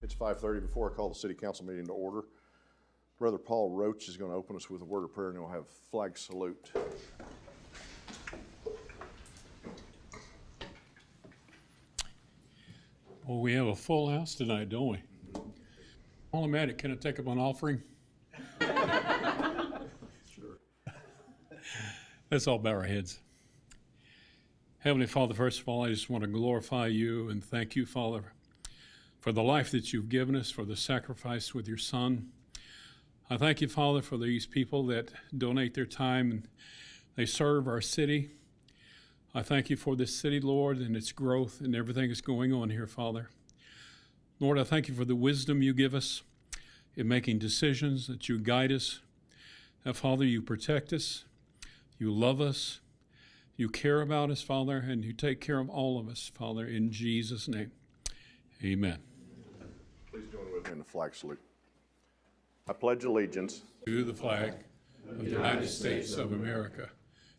It's 5:30. Before I call the city council meeting to order, Brother Paul Roach is going to open us with a word of prayer, and he'll have flag salute. Well, we have a full house tonight, don't we? While I'm at it, can I take up an offering? Sure. Let's all bow our heads. Heavenly Father, first of all, I just want to glorify you and thank you, Father, for the life that you've given us, for the sacrifice with your Son. I thank you, Father, for these people that donate their time and they serve our city. I thank you for this city, Lord, and its growth and everything that's going on here, Father. Lord, I thank you for the wisdom you give us in making decisions, that you guide us. That, Father, you protect us, you love us, you care about us, Father, and you take care of all of us, Father, in Jesus' name. Amen. Please join with me in the flag salute. I pledge allegiance To the flag of the United States of America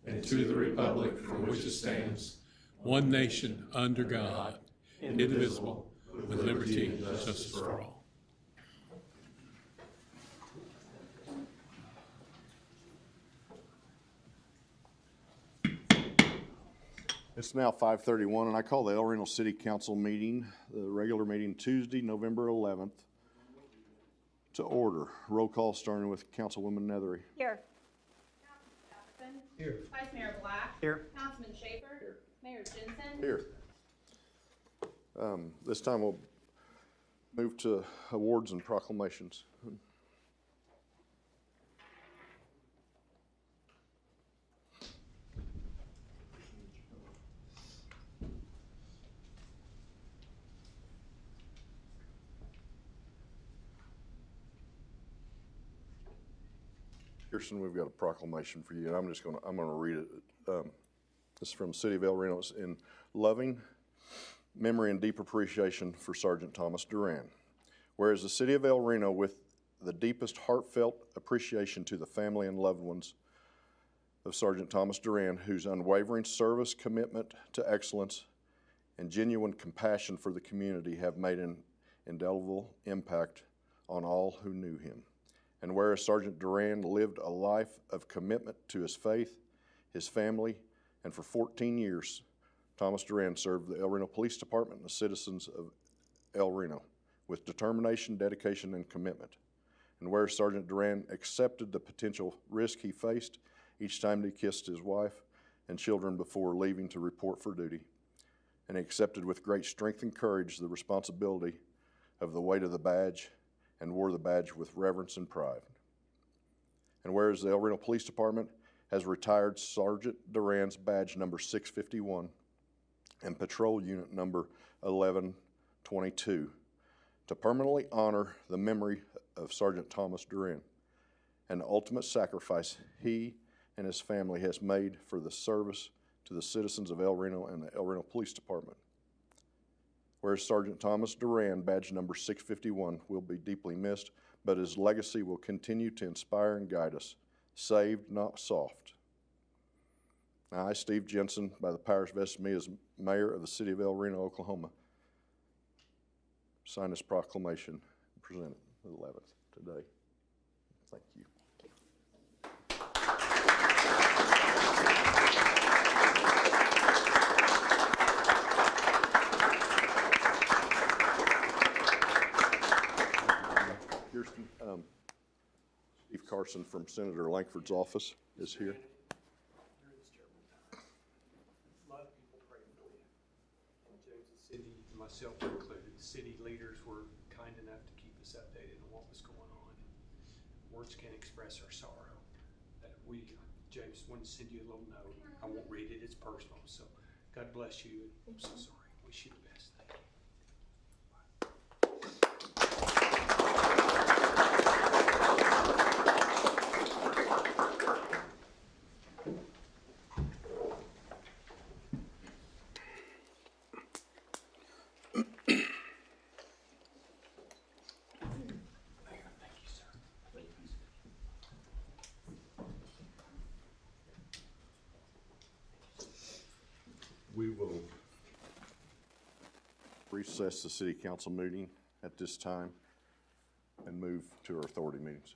and to the republic for which it stands, one nation under God, indivisible, with liberty and justice for all. It's now 5:31, and I call the El Reno City Council meeting, the regular meeting Tuesday, November 11th, to order. Roll call starting with Councilwoman Nethery. Here. Councilman Jefferson. Here. Vice Mayor Black. Here. Councilman Schaefer. Here. Mayor Jensen. Here. This time we'll move to awards and proclamations. Kirsten, we've got a proclamation for you, and I'm going to read it. This is from the City of El Reno. It's in loving memory and deep appreciation for Sergeant Thomas Duran. Whereas the City of El Reno, with the deepest heartfelt appreciation to the family and loved ones of Sergeant Thomas Duran, whose unwavering service, commitment to excellence, and genuine compassion for the community have made an indelible impact on all who knew him. And whereas Sergeant Duran lived a life of commitment to his faith, his family, and for 14 years, Thomas Duran served the El Reno Police Department and the citizens of El Reno with determination, dedication, and commitment. And whereas Sergeant Duran accepted the potential risk he faced each time he kissed his wife and children before leaving to report for duty, and he accepted with great strength and courage the responsibility of the weight of the badge and wore the badge with reverence and pride. And whereas the El Reno Police Department has retired Sergeant Duran's badge number 651 and patrol unit number 1122 to permanently honor the memory of Sergeant Thomas Duran and the ultimate sacrifice he and his family has made for the service to the citizens of El Reno and the El Reno Police Department. Whereas Sergeant Thomas Duran, badge number 651, will be deeply missed, but his legacy will continue to inspire and guide us. Saved, not soft. I, Steve Jensen, by the powers vested in me as mayor of the city of El Reno, Oklahoma, sign this proclamation and present it the 11th today. Thank you. Kirsten, Steve Carson from Senator Lankford's office is here. A lot of people praying for you. And James, the city, myself included, city leaders were kind enough to keep us updated on what was going on. Words can't express our sorrow. James wanted to send you a little note. I won't read it, it's personal. So God bless you. I'm so sorry. Wish you the best. Thank you. We will recess the city council meeting at this time and move to our authority meetings.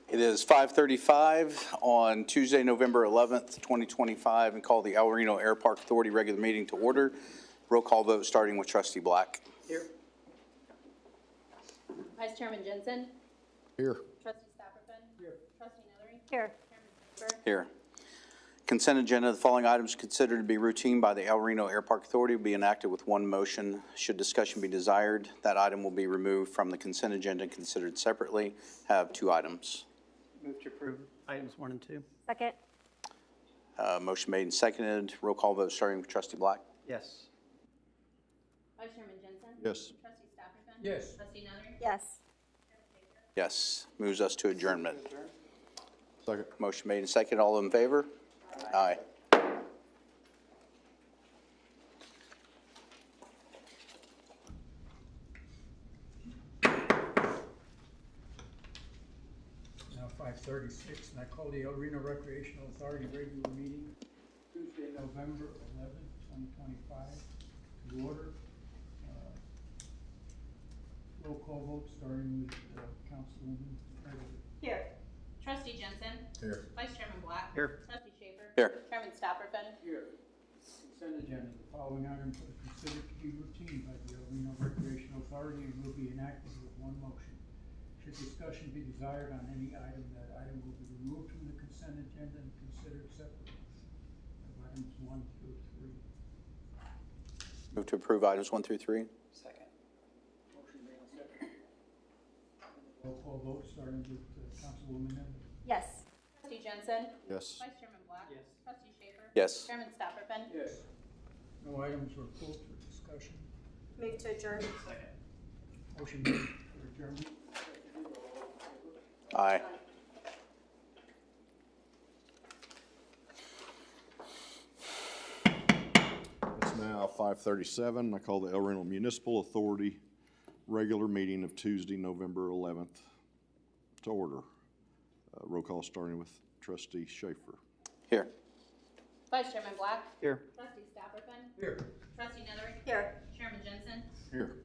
It is 5:35 on Tuesday, November 11th, 2025, and call the El Reno Air Park Authority regular meeting to order. Roll call vote starting with Trustee Black. Here. Vice Chairman Jensen. Here. Trustee Stapperfin. Here. Trustee Nethery. Here. Chairman Schaefer. Here. Consent agenda, the following items considered to be routine by the El Reno Air Park Authority will be enacted with one motion. Should discussion be desired, that item will be removed from the consent agenda and considered separately. Have two items. Move to approve items 1 and 2. Second. Motion made and seconded. Roll call vote starting with Trustee Black. Yes. Vice Chairman Jensen. Yes. Trustee Stapperfin. Yes. Trustee Nethery. Yes. Yes. Moves us to adjournment. Second. Motion made and seconded. All in favor? Aye. Now 5:36, and I call the El Reno Recreational Authority regular meeting Tuesday, November 11th, 2025 to order. Roll call vote starting with Councilwoman President. Here. Trustee Jensen. Here. Vice Chairman Black. Here. Trustee Schaefer. Here. Chairman Stapperfin. Here. Consent agenda. The following items are considered to be routine by the El Reno Recreational Authority and will be enacted with one motion. Should discussion be desired on any item, that item will be removed from the consent agenda and considered separately. Of items 1 through 3. Move to approve items 1 through 3. Second. Motion made and seconded. Roll call vote starting with Councilwoman Nethery. Yes. Trustee Jensen. Yes. Vice Chairman Black. Yes. Trustee Schaefer. Yes. Chairman Stapperfin. Yes. No items were pulled for discussion. Move to adjourn. Second. Motion made for adjournment. Aye. It's now 5:37. I call the El Reno Municipal Authority regular meeting of Tuesday, November 11th to order. Roll call starting with Trustee Schaefer. Here. Vice Chairman Black. Here. Trustee Stapperfin. Here. Trustee Nethery. Here. Chairman Jensen. Here.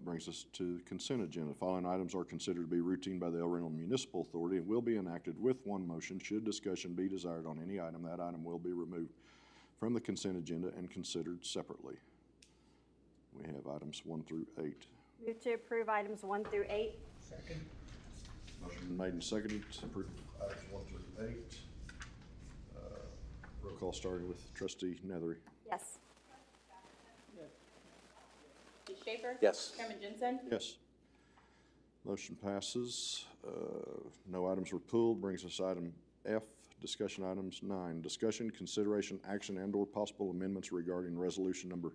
Brings us to the consent agenda. The following items are considered to be routine by the El Reno Municipal Authority and will be enacted with one motion. Should discussion be desired on any item, that item will be removed from the consent agenda and considered separately. We have items 1 through 8. Move to approve items 1 through 8. Second. Motion made and seconded to approve items 1 through 8. Roll call starting with Trustee Nethery. Yes. Trustee Schaefer. Yes. Chairman Jensen. Yes. Motion passes. No items were pulled. Brings us item F, discussion items 9. Discussion, consideration, action, and/or possible amendments regarding resolution number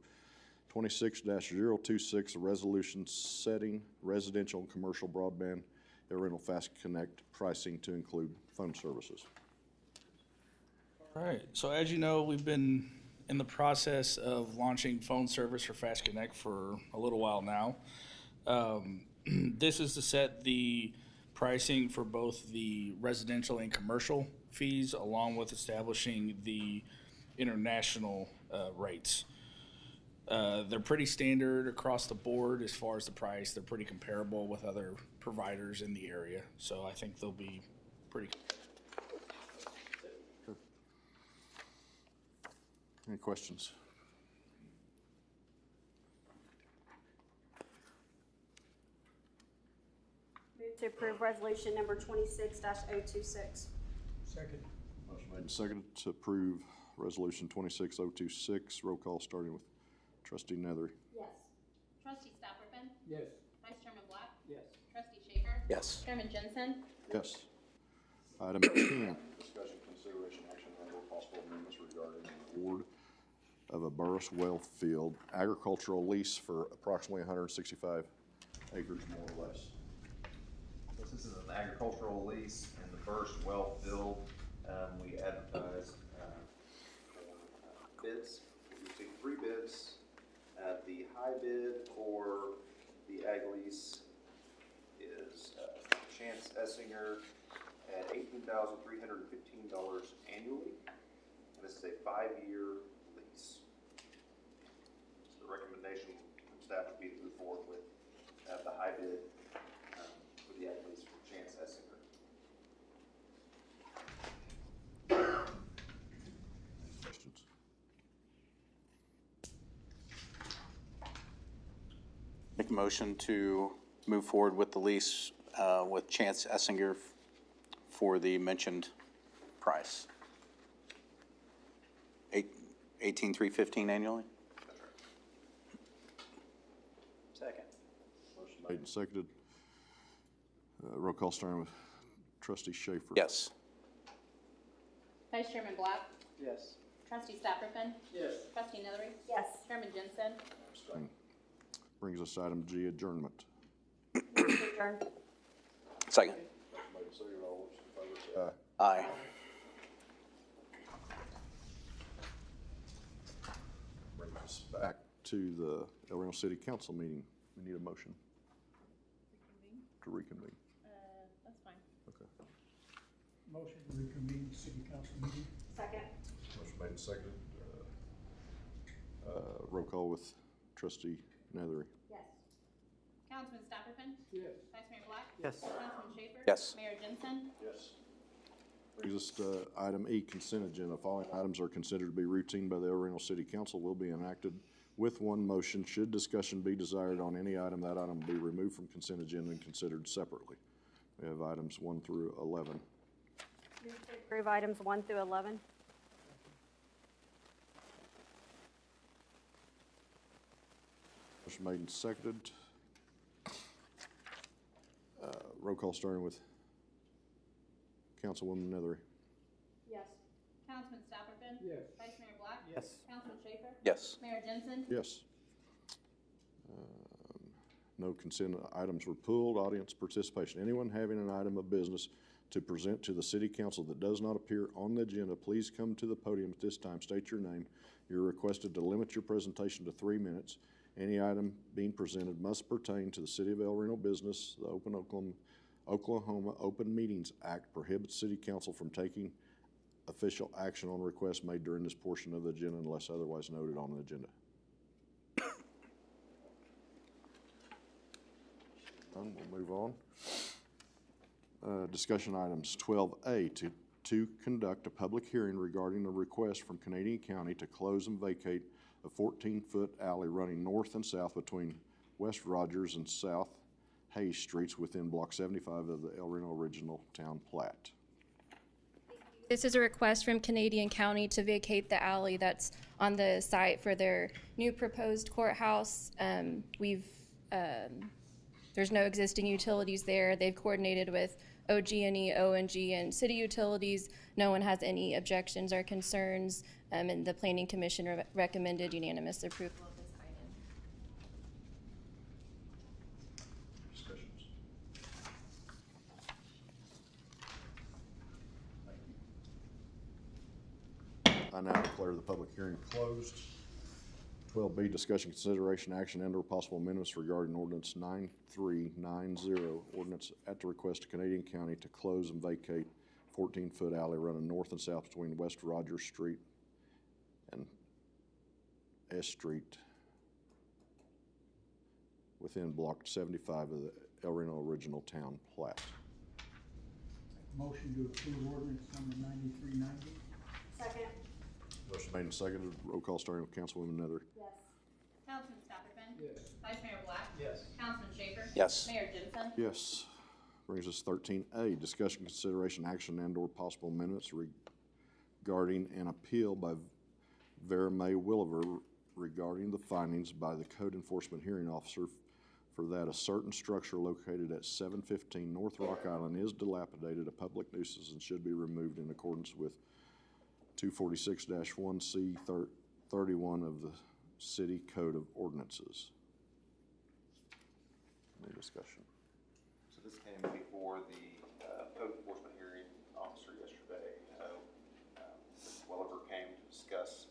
26-026, a resolution setting residential and commercial broadband El Reno Fast Connect pricing to include phone services. All right, so as you know, we've been in the process of launching phone service for Fast Connect for a little while now. This is to set the pricing for both the residential and commercial fees, along with establishing the international rates. They're pretty standard across the board as far as the price. They're pretty comparable with other providers in the area, so I think they'll be pretty. Any questions? Move to approve resolution number 26-026. Second. Motion made and seconded to approve resolution 26026. Roll call starting with Trustee Nethery. Yes. Trustee Stapperfin. Yes. Vice Chairman Black. Yes. Trustee Schaefer. Yes. Chairman Jensen. Yes. Item 10, discussion, consideration, action, and/or possible amendments regarding the award of a Burris well field agricultural lease for approximately 165 acres, more or less. This is an agricultural lease in the Burris well field. We advertised for bids. We received 3 bids. The high bid for the ag lease is Chance Essinger at $18,315 annually. And this is a 5-year lease. So the recommendation from staff would be to move forward with the high bid with the ag lease for Chance Essinger. Questions? Make a motion to move forward with the lease with Chance Essinger for the mentioned price. 18,315 annually? Second. Motion made and seconded. Roll call starting with trustee Schaefer. Yes. Vice Chairman Black, Yes. Trustee Stopperfin, Yes. Trustee Nethery, Yes. Chairman Jensen, Abstain. Brings us to item G, adjournment. Adjourn. Second. Aye. Brings us back to the El Reno City Council meeting. We need a motion to reconvene. that's fine. Okay. Motion to reconvene the city council meeting. Second. Motion made and seconded. Roll call with trustee Nethery. Yes. Councilman Stopperfin, Yes. Vice Mayor Black, Yes. Councilman Schaefer. Yes. Mayor Jensen, Yes. Brings us to item E, consent agenda. Following items are considered to be routine by the El Reno City Council will be enacted with one motion. Should discussion be desired on any item, that item will be removed from consent agenda and considered separately. We have items 1 through 11. Move to approve items 1 through 11. Motion made and seconded. Roll call starting with Councilwoman Nethery. Yes. Councilman Stopperfin. Yes. Vice Mayor Black. Yes. Councilman Schaefer. Yes. Mayor Jensen, Yes. No consent items were pulled. Audience participation. Anyone having an item of business to present to the city council that does not appear on the agenda, please come to the podium at this time. State your name. You're requested to limit your presentation to 3 minutes. Any item being presented must pertain to the City of El Reno business. The Oklahoma Open Meetings Act prohibits city council from taking official action on requests made during this portion of the agenda unless otherwise noted on the agenda. We'll move on. Discussion items 12A to conduct a public hearing regarding a request from Canadian County to close and vacate a 14-foot alley running north and south between West Rogers and South Hayes Streets within Block 75 of the El Reno Original Town Plat. This is a request from Canadian County to vacate the alley that's on the site for their new proposed courthouse. There's no existing utilities there. They've coordinated with OG&E, ONG, and city utilities. No one has any objections or concerns, and the Planning Commission recommended unanimous approval of this item. Discussions? I now declare the public hearing closed. 12B, discussion, consideration, action, and/or possible amendments regarding ordinance 9390, ordinance at the request of Canadian County to close and vacate 14-foot alley running north and south between West Rogers Street and S Street within Block 75 of the El Reno Original Town Plat. Motion to approve ordinance number 9390. Second. Motion made and seconded. Roll call starting with Councilwoman Nethery. Yes. Councilman Stopperfin. Yes. Vice Mayor Black. Yes. Councilman Schaefer. Yes. Mayor Jensen, Yes. Brings us 13A, discussion, consideration, action, and/or possible amendments regarding an appeal by Vera Mae Williver regarding the findings by the Code Enforcement Hearing Officer for that a certain structure located at 715 North Rock Island is dilapidated, a public nuisance, and should be removed in accordance with 246-1C 31 of the City Code of Ordinances. Any discussion? So this came before the code enforcement hearing officer yesterday. Ms. Welliver came to discuss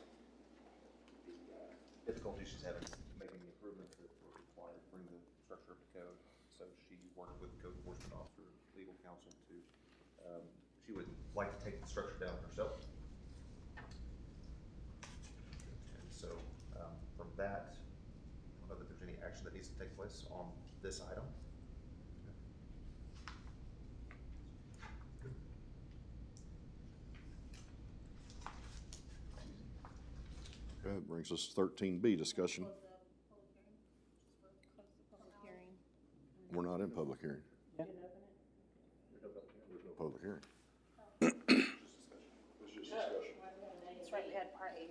the difficulties she's having making the improvements that were required to bring the structure up to code. So she worked with the code enforcement officer, legal counsel to like to take the structure down herself. And so, from that, I don't know that there's any action that needs to take place on this item. Okay, that brings us to 13B, discussion. We're not in public hearing. There's no public hearing. That's right, we had part A.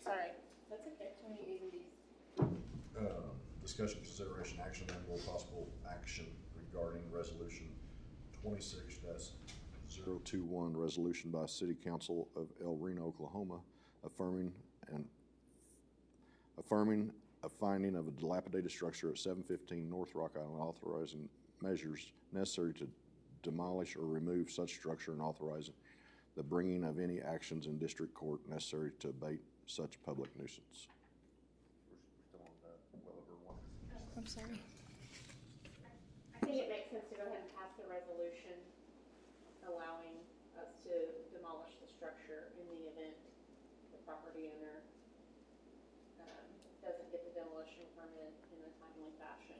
Sorry. That's okay. Discussion, consideration, action, and/or possible action regarding resolution 26-021, resolution by City Council of El Reno, Oklahoma, affirming a finding of a dilapidated structure at 715 North Rock Island, authorizing measures necessary to demolish or remove such structure and authorizing the bringing of any actions in district court necessary to abate such public nuisance. We're still on the well over one. I'm sorry. I think it makes sense to go ahead and pass the resolution allowing us to demolish the structure in the event the property owner doesn't get the demolition permit in a timely fashion.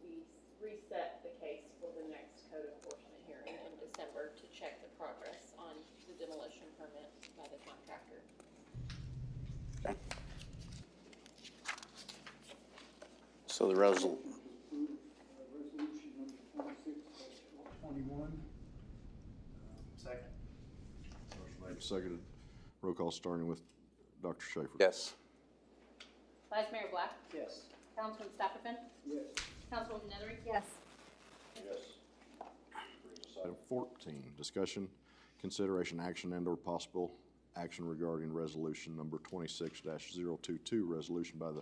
We reset the case for the next code enforcement hearing in December to check the progress on the demolition permit by the contractor. So the Resolution number 26-21. Second. Motion made, seconded. Roll call starting with Dr. Schaefer. Yes. Vice Mayor Black? Yes. Councilman Stapleton? Yes. Councilwoman Nethery? Yes. Yes. Item 14, discussion, consideration, action, and/or possible action regarding resolution number 26-022, resolution by the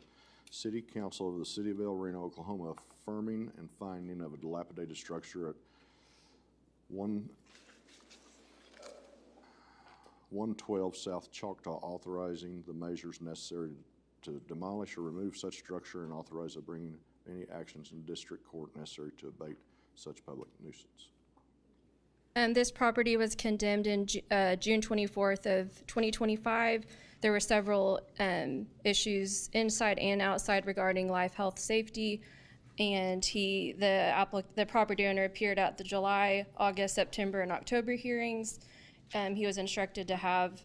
City Council of the City of El Reno, Oklahoma, affirming and finding of a dilapidated structure at 112 South Choctaw, authorizing the measures necessary to demolish or remove such structure and authorize the bringing any actions in district court necessary to abate such public nuisance. This property was condemned in June 24th of 2025. There were several issues inside and outside regarding life, health, safety, and the property owner appeared at the July, August, September, and October hearings. He was instructed to have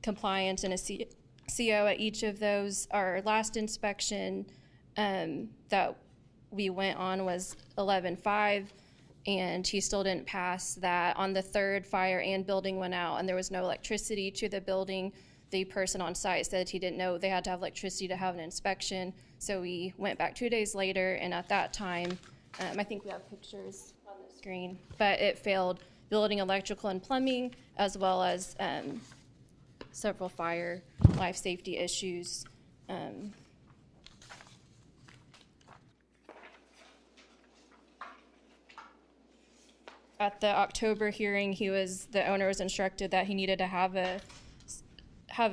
compliance and a CO at each of those. Our last inspection that we went on was 11/5. And he still didn't pass that. On the third, fire and building went out, and there was no electricity to the building. The person on site said he didn't know they had to have electricity to have an inspection. So we went back 2 days later, and at that time, I think we have pictures on the screen, but it failed building, electrical, and plumbing, as well as several fire, life safety issues. At the October hearing, the owner was instructed that he needed to have a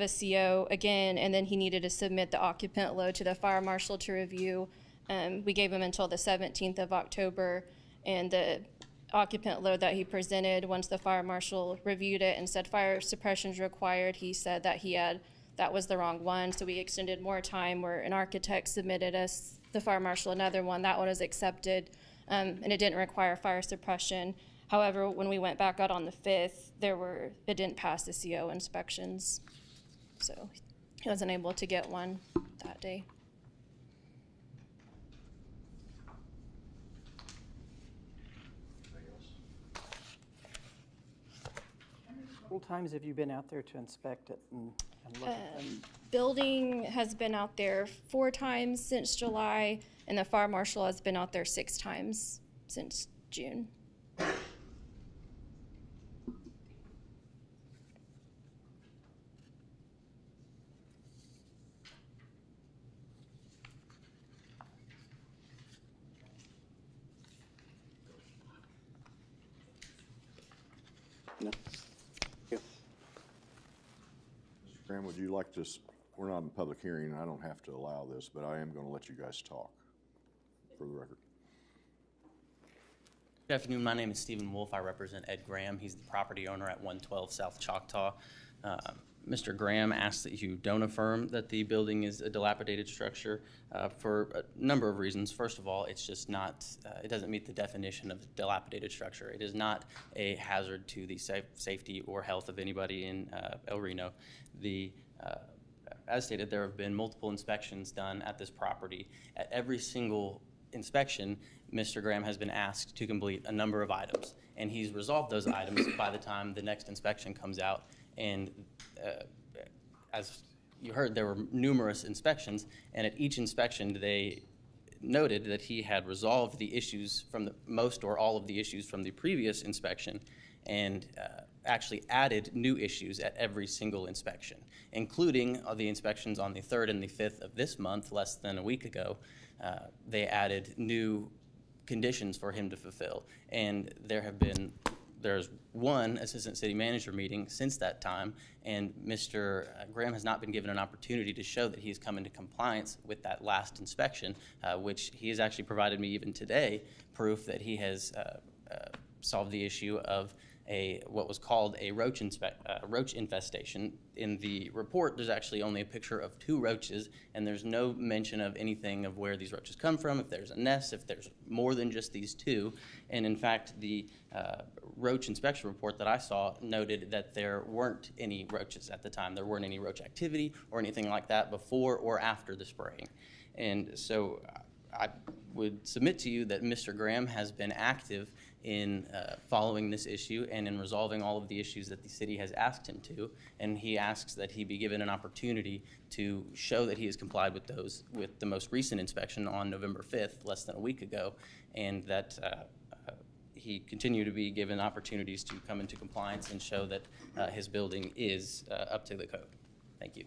CO again, and then he needed to submit the occupant load to the fire marshal to review. We gave him until the 17th of October, and the occupant load that he presented, once the fire marshal reviewed it and said fire suppression is required, he said that that was the wrong one, so we extended more time where an architect submitted us, the fire marshal, another one. That one was accepted, and it didn't require fire suppression. However, when we went back out on the 5th, it didn't pass the CO inspections. So he wasn't able to get one that day. How many times have you been out there to inspect it and look at things? Building has been out there 4 times since July, and the fire marshal has been out there 6 times since June. No. Yeah. Mr. Graham, would you like to, we're not in public hearing, and I don't have to allow this, but I am going to let you guys talk for the record. Good afternoon. My name is Stephen Wolf. I represent Ed Graham. He's the property owner at 112 South Choctaw. Mr. Graham asked that you don't affirm that the building is a dilapidated structure for a number of reasons. First of all, it's just not, it doesn't meet the definition of dilapidated structure. It is not a hazard to the safety or health of anybody in El Reno. As stated, there have been multiple inspections done at this property. At every single inspection, Mr. Graham has been asked to complete a number of items, and he's resolved those items by the time the next inspection comes out. And as you heard, there were numerous inspections, and at each inspection they noted that he had resolved the issues from the most or all of the issues from the previous inspection, and actually added new issues at every single inspection, including the inspections on the 3rd and the 5th of this month, less than a week ago. They added new conditions for him to fulfill, and there's one assistant city manager meeting since that time, and Mr. Graham has not been given an opportunity to show that he's come into compliance with that last inspection, which he has actually provided me even today proof that he has solved the issue of what was called a roach infestation. In the report, there's actually only a picture of 2 roaches, and there's no mention of anything of where these roaches come from, if there's a nest, if there's more than just these 2. And in fact, the roach inspection report that I saw noted that there weren't any roaches at the time. There weren't any roach activity or anything like that before or after the spraying. And so I would submit to you that Mr. Graham has been active in following this issue and in resolving all of the issues that the city has asked him to, and he asks that he be given an opportunity to show that he has complied with those with the most recent inspection on November 5th, less than a week ago, and that he continue to be given opportunities to come into compliance and show that his building is up to the code. Thank you.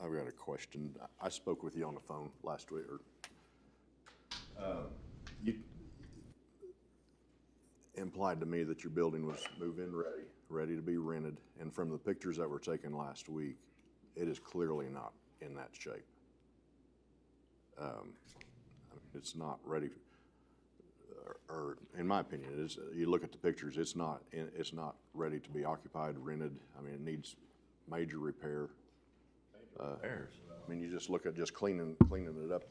I've got a question. I spoke with you on the phone last week. You implied to me that your building was move-in ready to be rented, and from the pictures that were taken last week, it is clearly not in that shape. It's not ready, or in my opinion, it is. You look at the pictures; it's not ready to be occupied, rented. I mean, it needs major repair. I mean, you just look at just cleaning it up,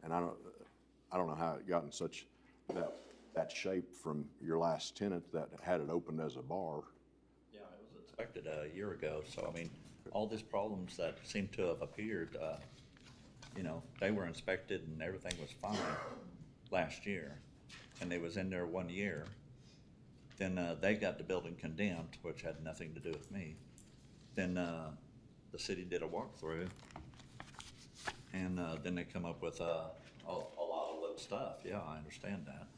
and I don't know how it got in such that shape from your last tenant that had it opened as a bar. Yeah, it was inspected a year ago, so I mean, all these problems that seem to have appeared, they were inspected and everything was fine last year, and they was in there 1 year. Then they got the building condemned, which had nothing to do with me. Then the city did a walkthrough, and then they come up with a lot of little stuff. Yeah, I understand that.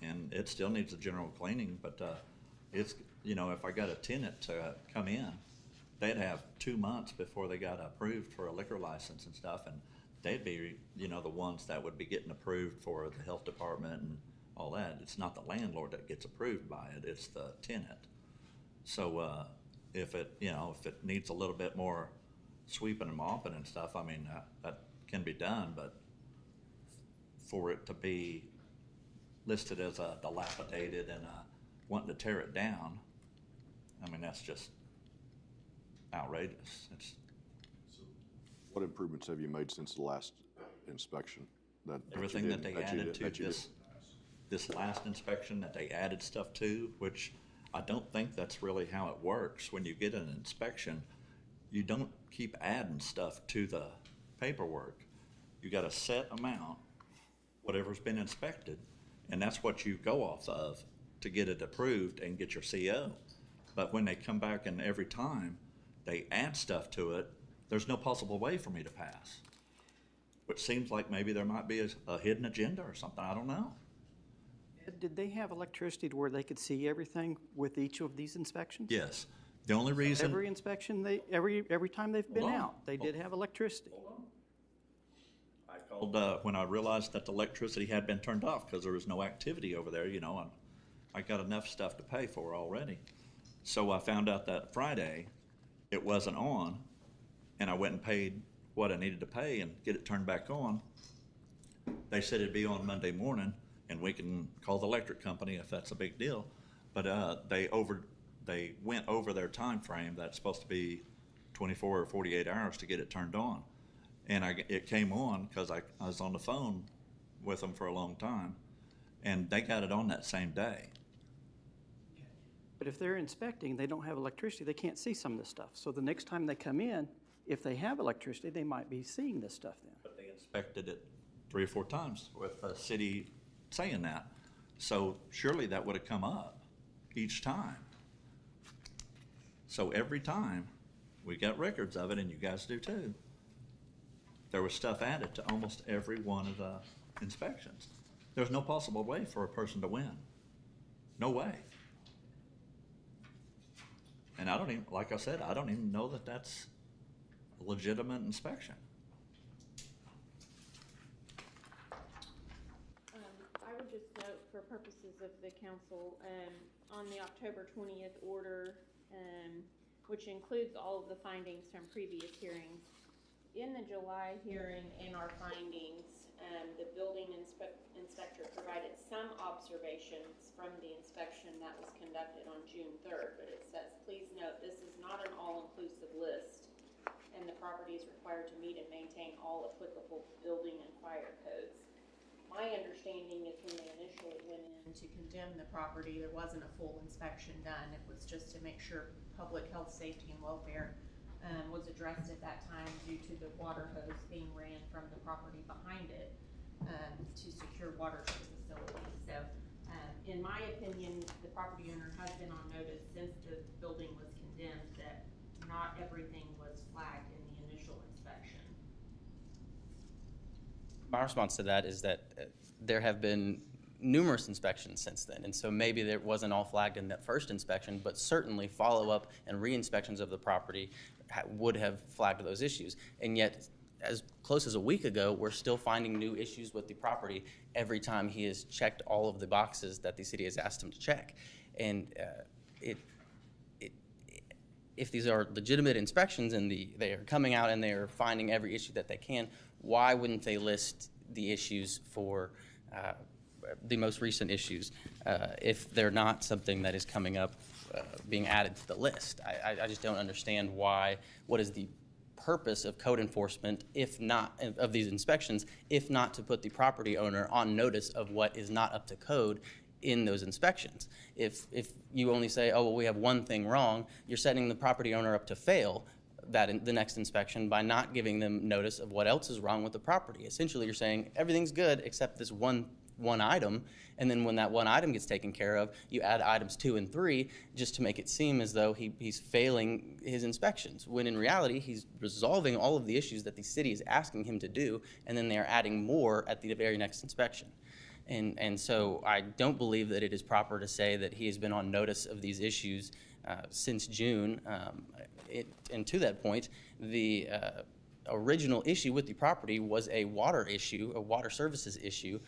And it still needs a general cleaning, but it's, if I got a tenant to come in, they'd have 2 months before they got approved for a liquor license and stuff, and they'd be, the ones that would be getting approved for the health department and all that. It's not the landlord that gets approved by it, it's the tenant. So if it needs a little bit more sweeping and mopping and stuff, I mean, that can be done, but for it to be listed as a dilapidated and wanting to tear it down, I mean, that's just outrageous. What improvements have you made since the last inspection? Everything that they added to this last inspection, that they added stuff to, which I don't think that's really how it works. When you get an inspection, you don't keep adding stuff to the paperwork. You got a set amount, whatever's been inspected, and that's what you go off of to get it approved and get your CO. But when they come back and every time they add stuff to it, there's no possible way for me to pass. Which seems like maybe there might be a hidden agenda or something, I don't know. Did they have electricity to where they could see everything with each of these inspections? Yes. The only reason... Every inspection, every time they've been out, they did have electricity. I called when I realized that the electricity had been turned off because there was no activity over there, I got enough stuff to pay for already. So I found out that Friday it wasn't on, and I went and paid what I needed to pay and get it turned back on. They said it'd be on Monday morning, and we can call the electric company if that's a big deal. But they went over their time frame that's supposed to be 24 or 48 hours to get it turned on. And it came on because I was on the phone with them for a long time, and they got it on that same day. But if they're inspecting, they don't have electricity, they can't see some of this stuff. So the next time they come in, if they have electricity, they might be seeing this stuff then. But they inspected it 3 or 4 times with the city saying that. So surely that would have come up each time. So every time, we got records of it, and you guys do too. There was stuff added to almost every one of the inspections. There's no possible way for a person to win. No way. And I don't even, like I said, I don't even know that that's a legitimate inspection. I would just note for purposes of the council, on the October 20th order, which includes all of the findings from previous hearings, in the July hearing and our findings, the building inspector provided some observations from the inspection that was conducted on June 3rd, but it says, please note, this is not an all-inclusive list, and the property is required to meet and maintain all applicable building and fire codes. My understanding is when they initially went in to condemn the property, there wasn't a full inspection done. It was just to make sure public health, safety, and welfare was addressed at that time due to the water hose being ran from the property behind it to secure water to the facility. So in my opinion, the property owner has been on notice since the building was condemned that not everything was flagged in the initial inspection. My response to that is that there have been numerous inspections since then, and so maybe it wasn't all flagged in that first inspection, but certainly follow-up and re-inspections of the property would have flagged those issues. And yet, as close as a week ago, we're still finding new issues with the property every time he has checked all of the boxes that the city has asked him to check. And if these are legitimate inspections and they are coming out and they are finding every issue that they can, why wouldn't they list the issues for the most recent issues if they're not something that is coming up being added to the list? I just don't understand what is the purpose of code enforcement if not, of these inspections, if not to put the property owner on notice of what is not up to code in those inspections. If you only say, oh, well, we have one thing wrong, you're setting the property owner up to fail that in the next inspection by not giving them notice of what else is wrong with the property. Essentially, you're saying everything's good except this one item, and then when that one item gets taken care of, you add items 2 and 3 just to make it seem as though he's failing his inspections, when in reality he's resolving all of the issues that the city is asking him to do, and then they're adding more at the very next inspection. And so I don't believe that it is proper to say that he has been on notice of these issues since June. And to that point, the original issue with the property was a water issue, a water services issue,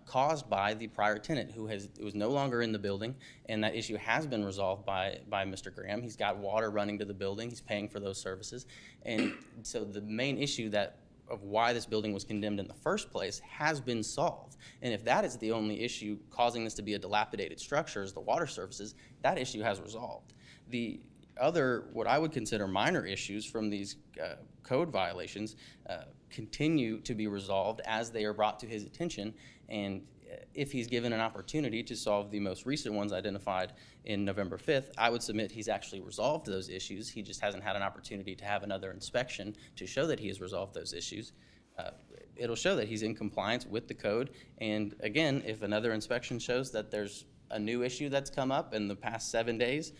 caused by the prior tenant who was no longer in the building, and that issue has been resolved by Mr. Graham. He's got water running to the building. He's paying for those services. And so the main issue of why this building was condemned in the first place has been solved. And if that is the only issue causing this to be a dilapidated structure is the water services, that issue has resolved. The other, what I would consider minor issues from these code violations continue to be resolved as they are brought to his attention, and if he's given an opportunity to solve the most recent ones identified in November 5th, I would submit he's actually resolved those issues. He just hasn't had an opportunity to have another inspection to show that he has resolved those issues. It'll show that he's in compliance with the code, and again, if another inspection shows that there's a new issue that's come up in the past 7 days,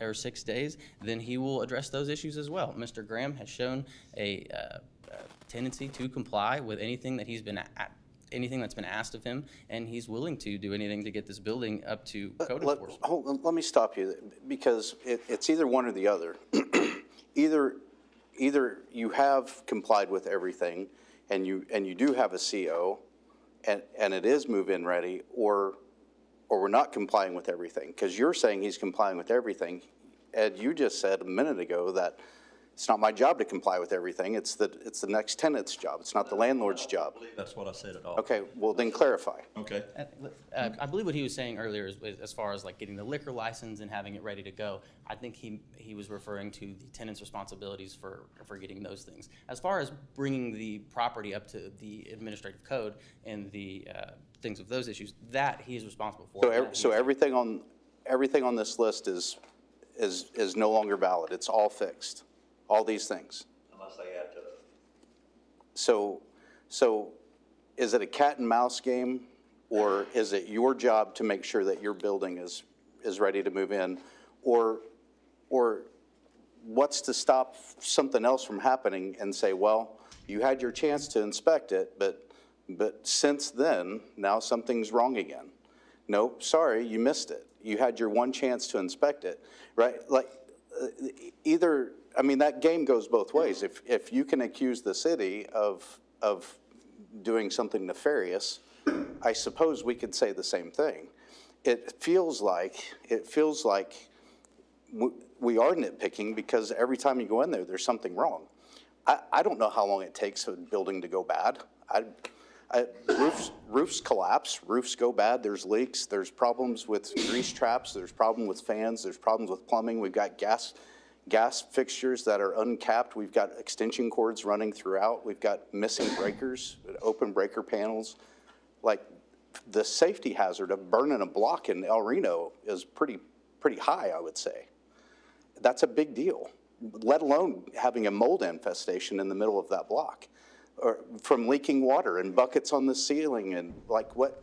or 6 days, then he will address those issues as well. Mr. Graham has shown a tendency to comply with anything that anything that's been asked of him, and he's willing to do anything to get this building up to code enforcement. Let me stop you, because it's either one or the other. Either you have complied with everything, and you do have a CO, and it is move-in ready, or or we're not complying with everything, because you're saying he's complying with everything. Ed, you just said a minute ago that it's not my job to comply with everything. It's the next tenant's job. It's not the landlord's job. I believe that's what I said at all. Okay, well then clarify. Okay. I believe what he was saying earlier is, as far as like getting the liquor license and having it ready to go, I think he was referring to the tenant's responsibilities for getting those things. As far as bringing the property up to the administrative code and the things of those issues, that he is responsible for. So everything on this list is no longer valid. It's all fixed. All these things. Unless they add to it. So is it a cat and mouse game, or is it your job to make sure that your building is ready to move in? Or what's to stop something else from happening and say, well, you had your chance to inspect it, but since then, now something's wrong again. No, sorry, you missed it. You had your one chance to inspect it, right? Like either, I mean, that game goes both ways. If you can accuse the city of doing something nefarious, I suppose we could say the same thing. It feels like we are nitpicking because every time you go in there, there's something wrong. I don't know how long it takes for a building to go bad. Roofs collapse, roofs go bad, there's leaks, there's problems with grease traps, there's problem with fans, there's problems with plumbing, we've got gas fixtures that are uncapped, we've got extension cords running throughout, we've got missing breakers, open breaker panels. Like, the safety hazard of burning a block in El Reno is pretty high, I would say. That's a big deal, let alone having a mold infestation in the middle of that block, or from leaking water and buckets on the ceiling and like what,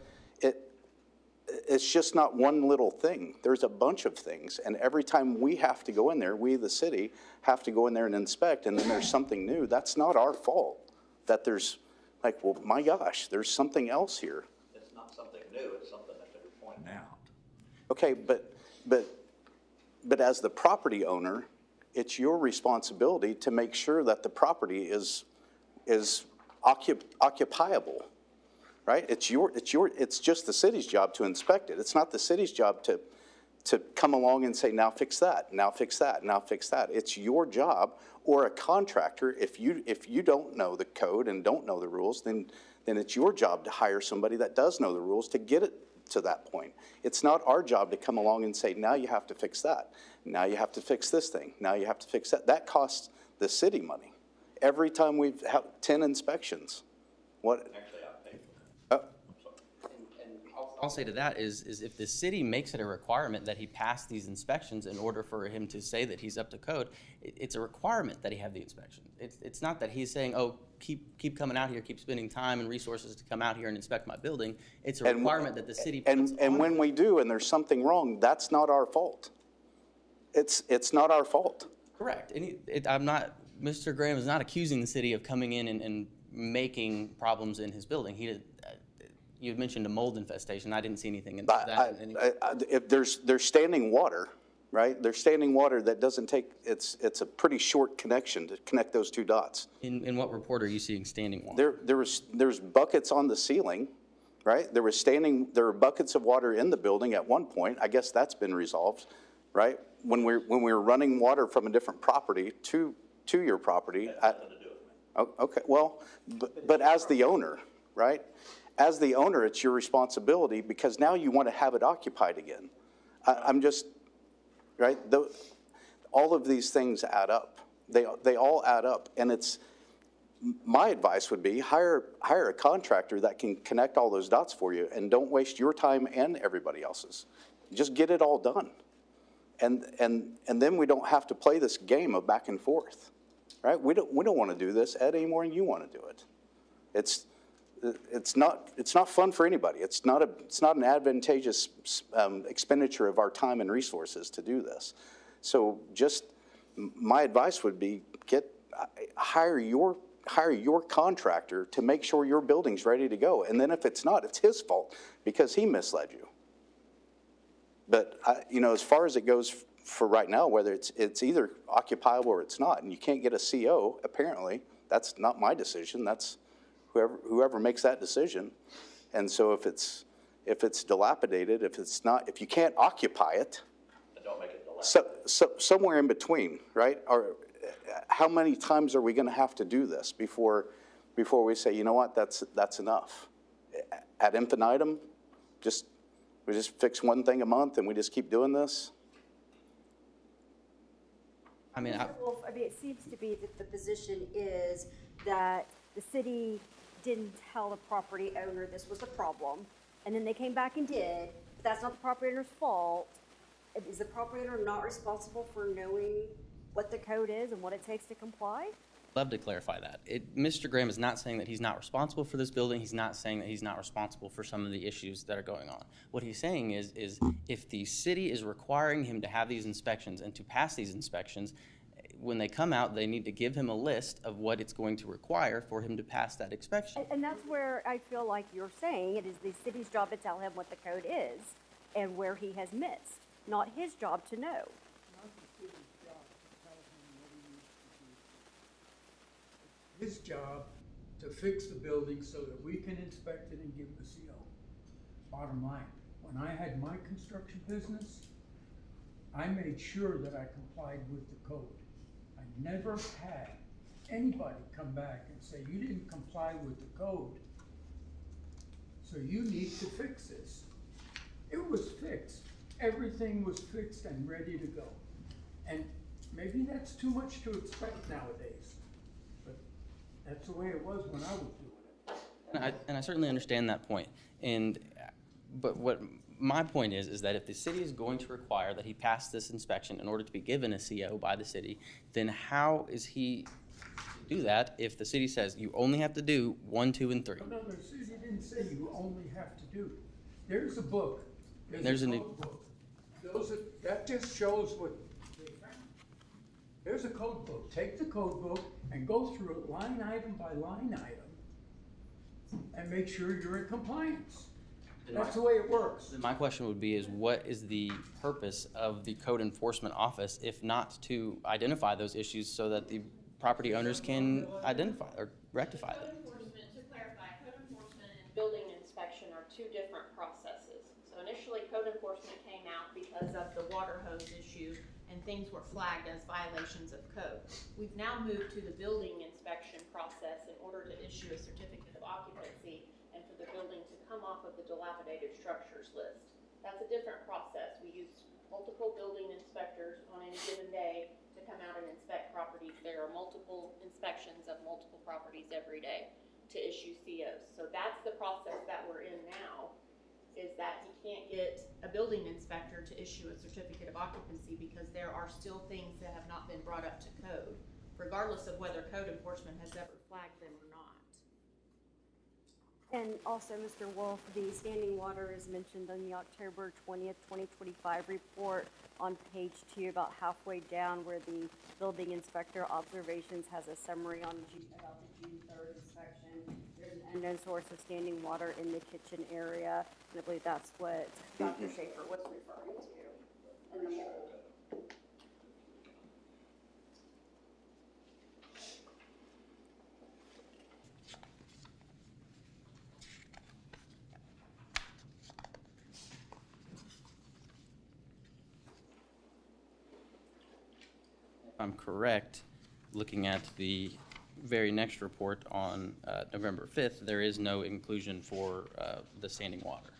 it's just not one little thing. There's a bunch of things, and every time we have to go in there, we, the city, have to go in there and inspect, and then there's something new. That's not our fault that there's, like, well, my gosh, there's something else here. It's not something new, it's something that they're pointing out. Okay, but as the property owner, it's your responsibility to make sure that the property is occupiable, right? It's just the city's job to inspect it. It's not the city's job to come along and say, now fix that, now fix that, now fix that. It's your job, or a contractor, if you don't know the code and don't know the rules, then it's your job to hire somebody that does know the rules to get it to that point. It's not our job to come along and say, now you have to fix that. Now you have to fix this thing. Now you have to fix that. That costs the city money. Every time we've had 10 inspections. What? Actually, I pay for that. And I'll say to that is if the city makes it a requirement that he pass these inspections in order for him to say that he's up to code, it's a requirement that he have the inspection. It's not that he's saying, oh, keep coming out here, keep spending time and resources to come out here and inspect my building. It's a requirement that the city puts on. And when we do and there's something wrong, that's not our fault. It's not our fault. Correct. Mr. Graham is not accusing the city of coming in and making problems in his building. You had mentioned a mold infestation. I didn't see anything in that. If there's standing water, right? There's standing water that doesn't take, it's a pretty short connection to connect those two dots. In what report are you seeing standing water? There's buckets on the ceiling, right? There were buckets of water in the building at one point. I guess that's been resolved, right? When we were running water from a different property to your property. Okay, well, but as the owner, right? As the owner, it's your responsibility because now you want to have it occupied again. I'm just, right? All of these things add up. They all add up, and my advice would be hire a contractor that can connect all those dots for you, and don't waste your time and everybody else's. Just get it all done, and then we don't have to play this game of back and forth. Right? We don't want to do this, Ed, any more than you want to do it. It's not fun for anybody. It's not an advantageous expenditure of our time and resources to do this. So just my advice would be hire your contractor to make sure your building's ready to go. And then if it's not, it's his fault because he misled you. But as far as it goes for right now, whether it's either occupiable or it's not, and you can't get a CO, apparently, that's not my decision. That's whoever makes that decision. And so if if it's dilapidated, if it's not, if you can't occupy it, Don't make it dilapidated. somewhere in between, right? Or how many times are we going to have to do this before we say, you know what, that's enough? Ad infinitum, we just fix one thing a month and we just keep doing this? I mean, Mr. Wolf, I mean, it seems to be that the position is that the city didn't tell the property owner this was the problem, and then they came back and did, but that's not the property owner's fault. Is the property owner not responsible for knowing what the code is and what it takes to comply? love to clarify that. Mr. Graham is not saying that he's not responsible for this building. He's not saying that he's not responsible for some of the issues that are going on. What he's saying is if the city is requiring him to have these inspections and to pass these inspections, when they come out, they need to give him a list of what it's going to require for him to pass that inspection. And that's where I feel like you're saying it is the city's job to tell him what the code is and where he has missed, not his job to know. His job to fix the building so that we can inspect it and give the CO. Bottom line, when I had my construction business, I made sure that I complied with the code. I never had anybody come back and say, you didn't comply with the code, so you need to fix this. It was fixed. Everything was fixed and ready to go. And maybe that's too much to expect nowadays. That's the way it was when I was doing it. And I certainly understand that point. But what my point is that if the city is going to require that he pass this inspection in order to be given a CO by the city, then how is he to do that if the city says you only have to do 1, 2, and 3? No, the city didn't say you only have to do. There's a book. There's a a code book. That just shows what they found. There's a code book. Take the code book and go through it line item by line item and make sure you're in compliance. That's the way it works. My question would be is what is the purpose of the code enforcement office if not to identify those issues so that the property owners can identify or rectify them? Code enforcement, to clarify, code enforcement and building inspection are two different processes. So initially, code enforcement came out because of the water hose issue and things were flagged as violations of code. We've now moved to the building inspection process in order to issue a certificate of occupancy and for the building to come off of the dilapidated structures list. That's a different process. We use multiple building inspectors on any given day to come out and inspect properties. There are multiple inspections of multiple properties every day to issue COs. So that's the process that we're in now, is that he can't get a building inspector to issue a certificate of occupancy because there are still things that have not been brought up to code, regardless of whether code enforcement has ever flagged them or not. And also, Mr. Wolf, the standing water is mentioned in the October 20th, 2025 report on page 2, about halfway down where the building inspector observations has a summary on about the June 3rd inspection. There's an unknown source of standing water in the kitchen area, and I believe that's what Dr. Schaefer was referring to in the mold. If I'm correct, looking at the very next report on November 5th, there is no inclusion for the standing water,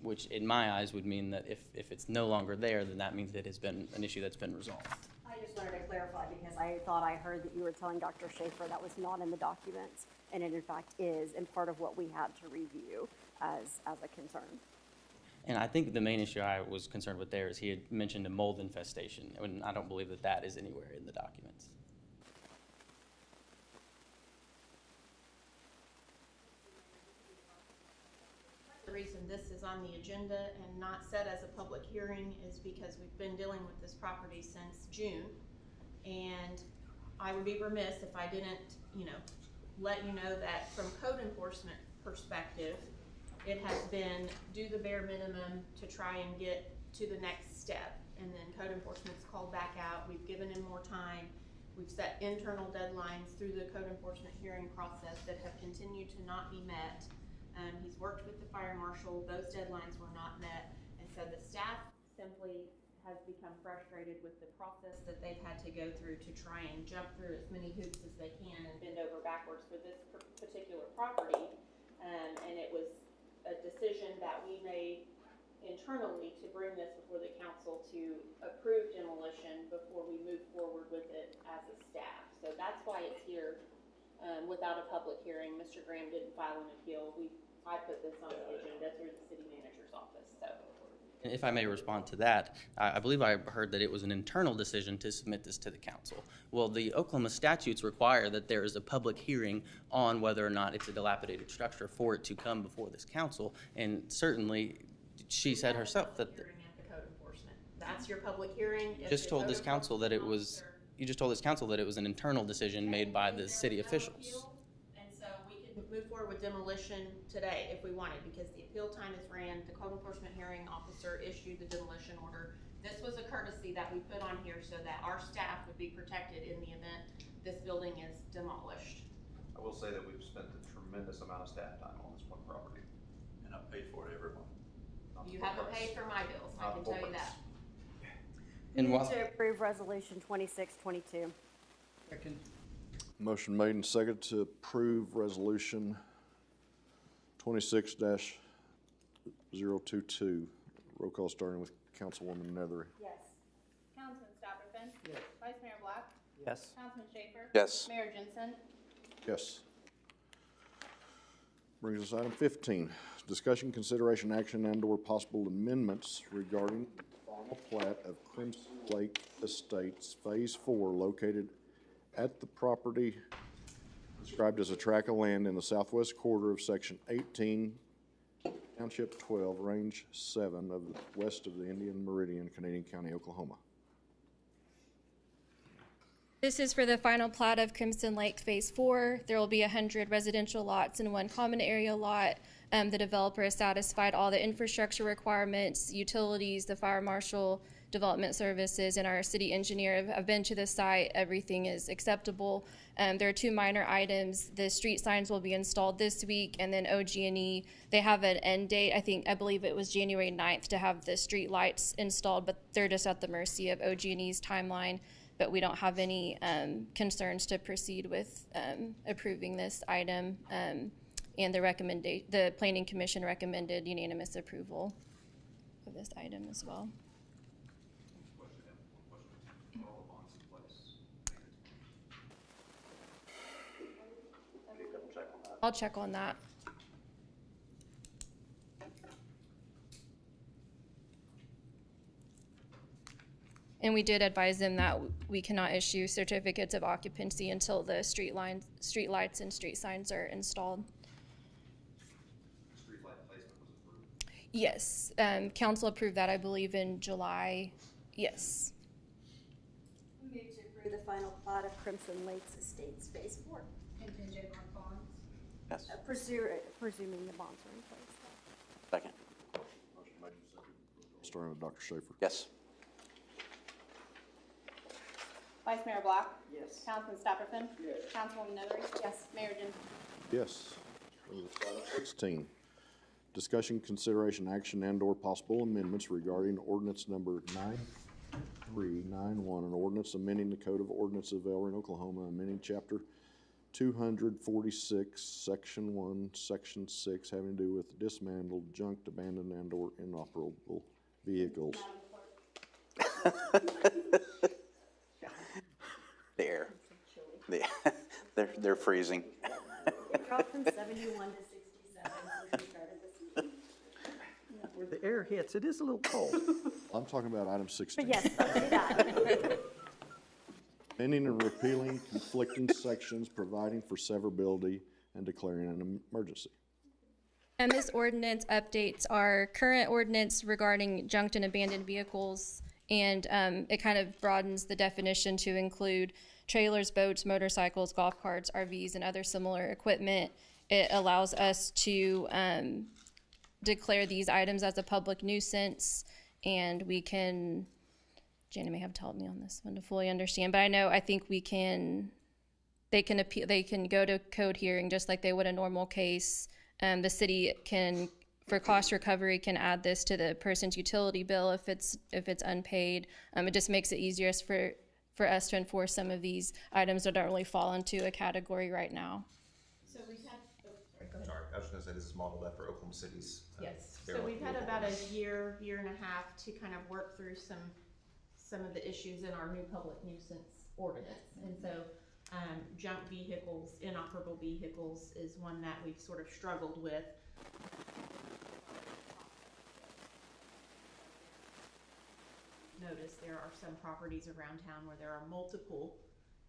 which in my eyes would mean that if it's no longer there, then that means it has been an issue that's been resolved. I just wanted to clarify because I thought I heard that you were telling Dr. Schaefer that was not in the documents, and it in fact is, and part of what we had to review as a concern. And I think the main issue I was concerned with there is he had mentioned a mold infestation, and I don't believe that that is anywhere in the documents. The reason this is on the agenda and not set as a public hearing is because we've been dealing with this property since June. And I would be remiss if I didn't, let you know that from code enforcement perspective, it has been do the bare minimum to try and get to the next step. And then code enforcement's called back out. We've given him more time. We've set internal deadlines through the code enforcement hearing process that have continued to not be met. He's worked with the fire marshal, those deadlines were not met, and so the staff simply has become frustrated with the process that they've had to go through to try and jump through as many hoops as they can and bend over backwards for this particular property. And it was a decision that we made internally to bring this before the council to approve demolition before we move forward with it as a staff. So that's why it's here without a public hearing. Mr. Graham didn't file an appeal. I put this on the agenda through the city manager's office. So. If I may respond to that, I believe I heard that it was an internal decision to submit this to the council. Well, the Oklahoma statutes require that there is a public hearing on whether or not it's a dilapidated structure for it to come before this council, and certainly she said herself that Hearing at the code enforcement. That's your public hearing. you just told this council that it was an internal decision made by the city officials. And so we can move forward with demolition today if we wanted, because the appeal time is ran, the code enforcement hearing officer issued the demolition order. This was a courtesy that we put on here so that our staff would be protected in the event this building is demolished. I will say that we've spent a tremendous amount of staff time on this one property. And I paid for it every month. You haven't paid for my bills, I can tell you that. And Move while, to approve resolution 2622. Second. Motion made and seconded to approve resolution 26-022. Roll call starting with Councilwoman Nethery. Yes. Councilman Stapperfin. Yes. Vice Mayor Black. Yes. Councilman Schaefer. Yes. Mayor Jensen. Yes. Brings us item 15, discussion, consideration, action, and/or possible amendments regarding the final plat of Crimson Lake Estates Phase 4 located at the property described as a tract of land in the southwest quarter of Section 18, Township 12, Range 7 of the west of the Indian Meridian, Canadian County, Oklahoma. This is for the final plat of Crimson Lake Phase 4. There will be 100 residential lots and 1 common area lot. The developer has satisfied all the infrastructure requirements, utilities, the fire marshal, development services, and our city engineer have been to the site. Everything is acceptable. There are 2 minor items. The street signs will be installed this week, and then OG&E, they have an end date. I believe it was January 9th to have the street lights installed, but they're just at the mercy of OG&E's timeline. But we don't have any concerns to proceed with approving this item. And the Planning Commission recommended unanimous approval of this item as well. I'll check on that. And we did advise them that we cannot issue certificates of occupancy until the street lights and street signs are installed. Street light placement was approved. Yes, council approved that, I believe, in July. Yes. Move to approve the final plat of Crimson Lakes Estates Phase 4. Contingent on bonds. Yes. Presuming the bonds are in place. Second. Motion made and seconded. Starting with Dr. Schaefer. Yes. Vice Mayor Black. Yes. Councilman Stapperfin. Yes. Councilwoman Nethery. Yes. Mayor Jensen. Yes. Brings us to item 16, discussion, consideration, action, and/or possible amendments regarding ordinance number 9391, an ordinance amending the Code of Ordinances of El Reno, Oklahoma, amending Chapter 246, Section 1, Section 6, having to do with dismantled, junked, abandoned, and/or inoperable vehicles. The air. They're freezing. It dropped from 71 to 67 since we started this meeting. Where the air hits, it is a little cold. I'm talking about item 16. But yes, let's do that. Amending and repealing conflicting sections, providing for severability, and declaring an emergency. And this ordinance updates our current ordinance regarding junked and abandoned vehicles, and it kind of broadens the definition to include trailers, boats, motorcycles, golf carts, RVs, and other similar equipment. It allows us to declare these items as a public nuisance, and we can, Jana may have to help me on this one to fully understand, but I think they can appeal, they can go to code hearing just like they would a normal case. the city can, for cost recovery, can add this to the person's utility bill if it's unpaid. It just makes it easier for us to enforce some of these items that don't really fall into a category right now. So we've had, oh, sorry, go ahead. Sorry, I was just gonna say this is modeled after Oklahoma City's. Yes, so we've had about a year and a half to kind of work through some of the issues in our new public nuisance ordinance. And so, junk vehicles, inoperable vehicles is one that we've sort of struggled with. Notice there are some properties around town where there are multiple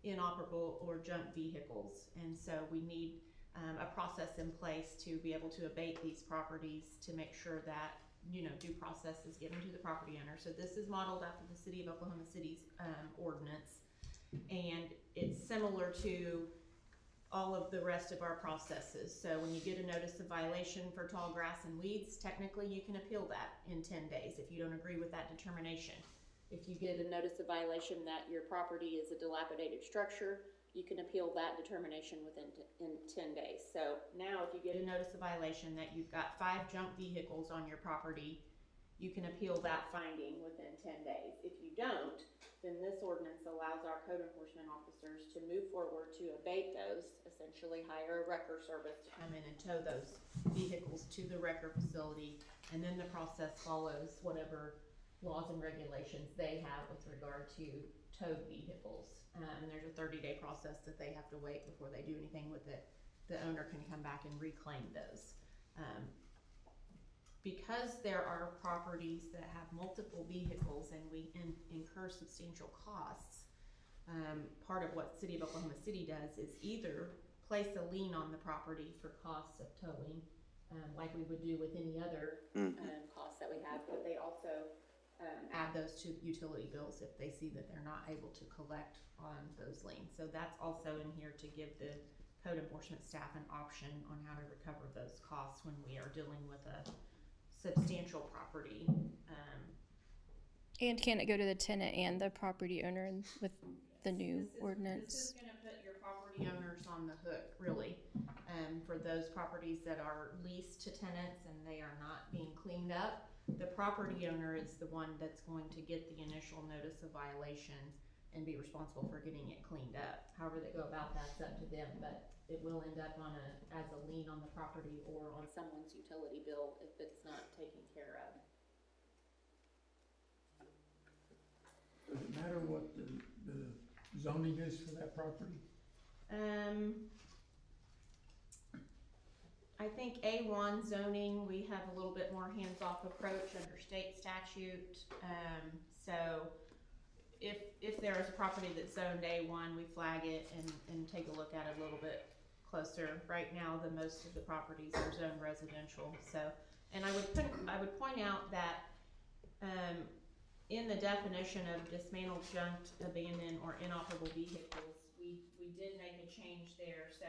inoperable or junk vehicles. And so we need a process in place to be able to abate these properties to make sure that, you know, due process is given to the property owner. So this is modeled after the City of Oklahoma City's ordinance, and it's similar to all of the rest of our processes. So when you get a notice of violation for tall grass and weeds, technically you can appeal that in 10 days if you don't agree with that determination. If you get a notice of violation that your property is a dilapidated structure, you can appeal that determination in 10 days. So now if you get a notice of violation that you've got 5 junk vehicles on your property, you can appeal that finding within 10 days. If you don't, then this ordinance allows our code enforcement officers to move forward to abate those, essentially hire a wrecker service to come in and tow those vehicles to the wrecker facility, and then the process follows whatever laws and regulations they have with regard to towed vehicles. And there's a 30-day process that they have to wait before they do anything with it. The owner can come back and reclaim those. Because there are properties that have multiple vehicles and we incur substantial costs, part of what City of Oklahoma City does is either place a lien on the property for costs of towing, like we would do with any other costs that we have, but they also add those to utility bills if they see that they're not able to collect on those liens. So that's also in here to give the code enforcement staff an option on how to recover those costs when we are dealing with a substantial property. And can it go to the tenant and the property owner with the new ordinance? This is gonna put your property owners on the hook, really, for those properties that are leased to tenants and they are not being cleaned up. The property owner is the one that's going to get the initial notice of violation and be responsible for getting it cleaned up. However they go about that's up to them, but it will end up as a lien on the property or on someone's utility bill if it's not taken care of. Does it matter what the zoning is for that property? I think A1 zoning, we have a little bit more hands-off approach under state statute. So if there is a property that's zoned A1, we flag it and take a look at it a little bit closer. Right now, most of the properties are zoned residential. So, and I would point out that in the definition of dismantled, junked, abandoned, or inoperable vehicles, we did make a change there. So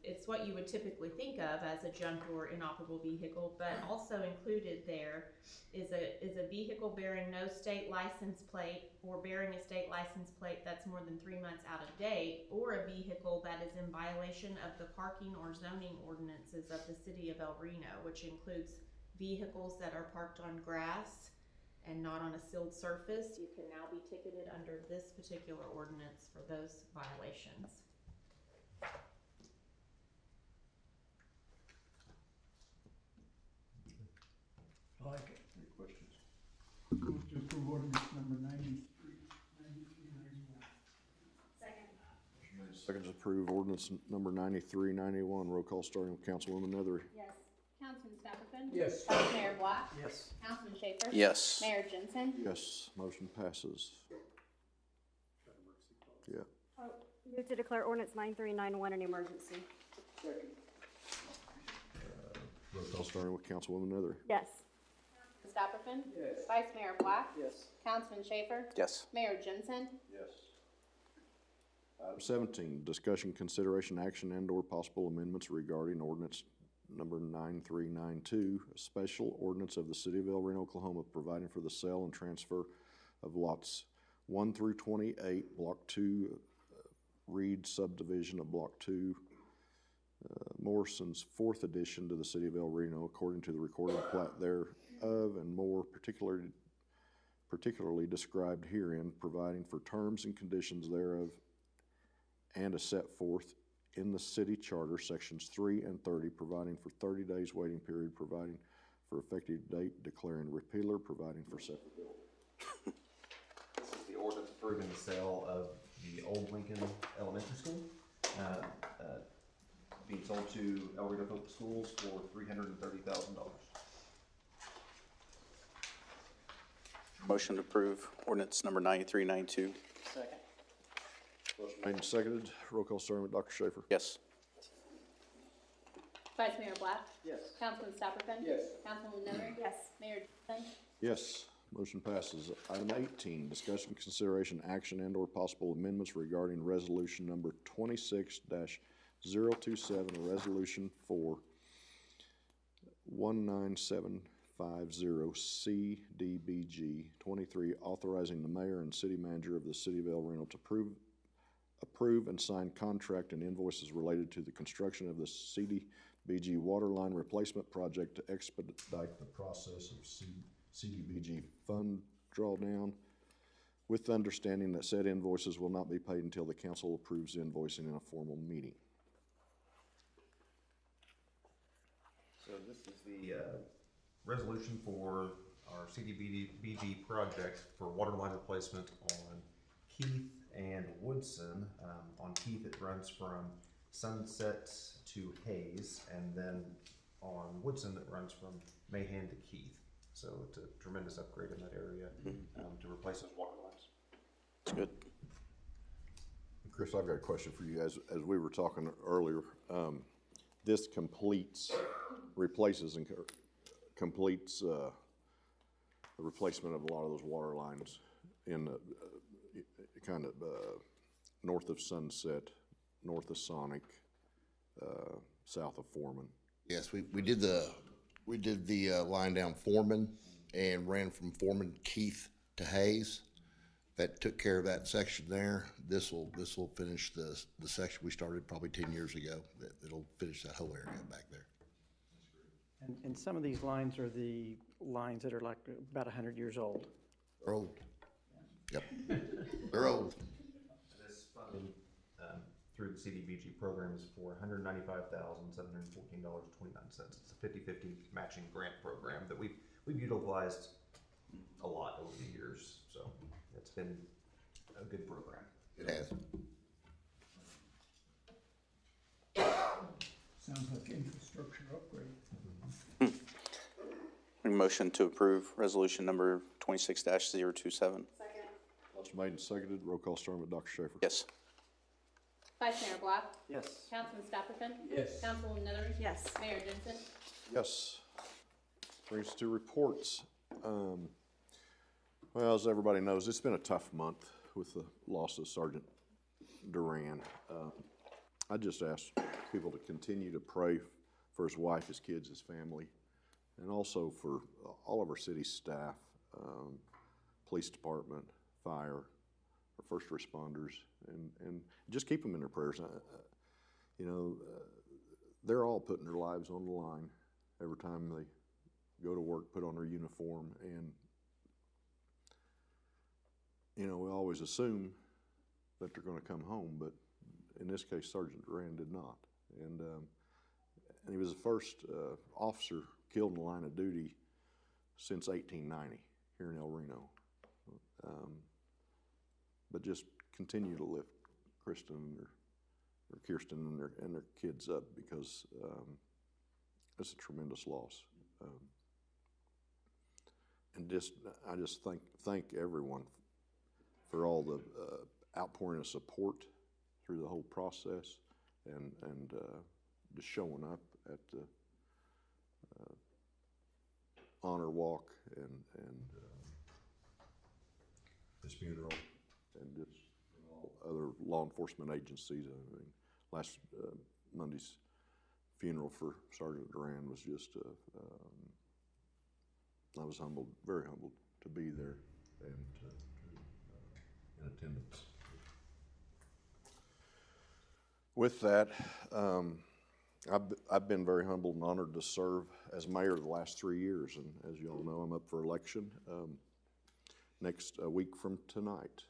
it's what you would typically think of as a junk or inoperable vehicle, but also included there is a vehicle bearing no state license plate or bearing a state license plate that's more than 3 months out of date, or a vehicle that is in violation of the parking or zoning ordinances of the City of El Reno, which includes vehicles that are parked on grass and not on a sealed surface. You can now be ticketed under this particular ordinance for those violations. I like it. Any questions? Move to approve ordinance number 93, 91. Second. Motion made, second to approve ordinance number 9391. Roll call starting with Councilwoman Nethery. Yes. Councilman Stapleton? Yes. Vice Mayor Black? Yes. Councilman Schaefer? Yes. Mayor Jensen? Yes, motion passes. Yeah. Move to declare ordinance 9391 an emergency. Roll call starting with Councilwoman Nethery. Yes. Stapleton? Yes. Vice Mayor Black? Yes. Councilman Schaefer? Yes. Mayor Jensen? Yes. Item 17, discussion, consideration, action, and/or possible amendments regarding ordinance number 9392, a special ordinance of the City of El Reno, Oklahoma, providing for the sale and transfer of lots 1 through 28, Block 2, Reed subdivision of Block 2, Morrison's fourth addition to the city of El Reno according to the recorded plat thereof and more particularly described herein, providing for terms and conditions thereof and as set forth in the city charter, sections 3 and 30, providing for 30 days waiting period, providing for effective date, declaring repealer, providing for separability. This is the ordinance approving the sale of the old Lincoln Elementary School, being sold to El Reno Public Schools for $330,000. Motion to approve ordinance number 9392. Second. Motion made and seconded. Roll call starting with Dr. Schaefer. Yes. Vice Mayor Black? Yes. Councilman Stopperfin? Yes. Councilwoman Miller? Yes. Mayor Jensen? Yes. Motion passes. Item 18, discussion, consideration, action, and/or possible amendments regarding resolution number 26-027, a resolution for 19750 CDBG 23, authorizing the mayor and city manager of the city of El Reno to approve and sign contract and invoices related to the construction of the CDBG water line replacement project to expedite the process of CDBG fund drawdown, with the understanding that said invoices will not be paid until the council approves invoicing in a formal meeting. So this is the resolution for our CDBG project for water line replacement on Keith and Woodson. On Keith, it runs from Sunset to Hayes, and then on Woodson, it runs from Mahan to Keith. So it's a tremendous upgrade in that area to replace those water lines. It's good. Chris, I've got a question for you guys. As we were talking earlier, this replaces and completes the replacement of a lot of those water lines in the kind of north of Sunset, north of Sonic, south of Foreman. Yes, we did the line down Foreman and ran from Foreman Keith to Hayes. That took care of that section there. This will finish the section we started probably 10 years ago. It'll finish that whole area back there. And some of these lines are the lines that are like about 100 years old. They're old. Yep, they're old. This funding through the CDBG program is for $195,714.29. It's a 50-50 matching grant program that we've utilized a lot over the years. So it's been a good program. It has. Sounds like infrastructure upgrade. Motion to approve resolution number 26-027. Motion made and seconded. Roll call starting with Dr. Schaefer. Yes. Vice Mayor Black? Yes. Councilman Stopperfin? Yes. Councilwoman Miller? Yes. Mayor Jensen? Yes. Brings us to reports. Well, as everybody knows, it's been a tough month with the loss of Sergeant Duran. I just ask people to continue to pray for his wife, his kids, his family, and also for all of our city staff, police department, fire, our first responders, and just keep them in their prayers. They're all putting their lives on the line every time they go to work, put on their uniform, and we always assume that they're going to come home, but in this case, Sergeant Duran did not, and he was the first officer killed in the line of duty since 1890 here in El Reno. But just continue to lift Kirsten and their kids up, because it's a tremendous loss. And I just thank everyone for all the outpouring of support through the whole process, and just showing up at the honor walk and his funeral, and just all other law enforcement agencies. I mean, last Monday's funeral for Sergeant Duran was just, I was humbled, very humbled to be there and in attendance. With that, I've been very humbled and honored to serve as mayor the last 3 years, and as you all know, I'm up for election next week from tonight.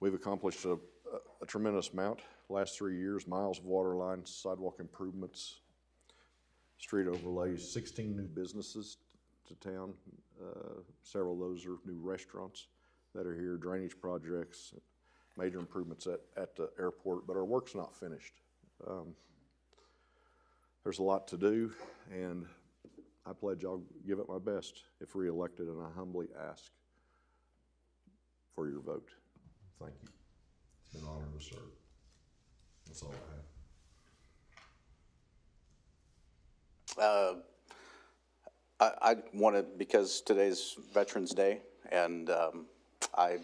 We've accomplished a tremendous amount last 3 years: miles of water lines, sidewalk improvements, street overlays, 16 new businesses to town. Several of those are new restaurants that are here, drainage projects, major improvements at the airport, but our work's not finished. There's a lot to do, and I pledge I'll give it my best if reelected, and I humbly ask for your vote. Thank you. It's been an honor to serve. That's all I have. I want to, because today's Veterans Day, and I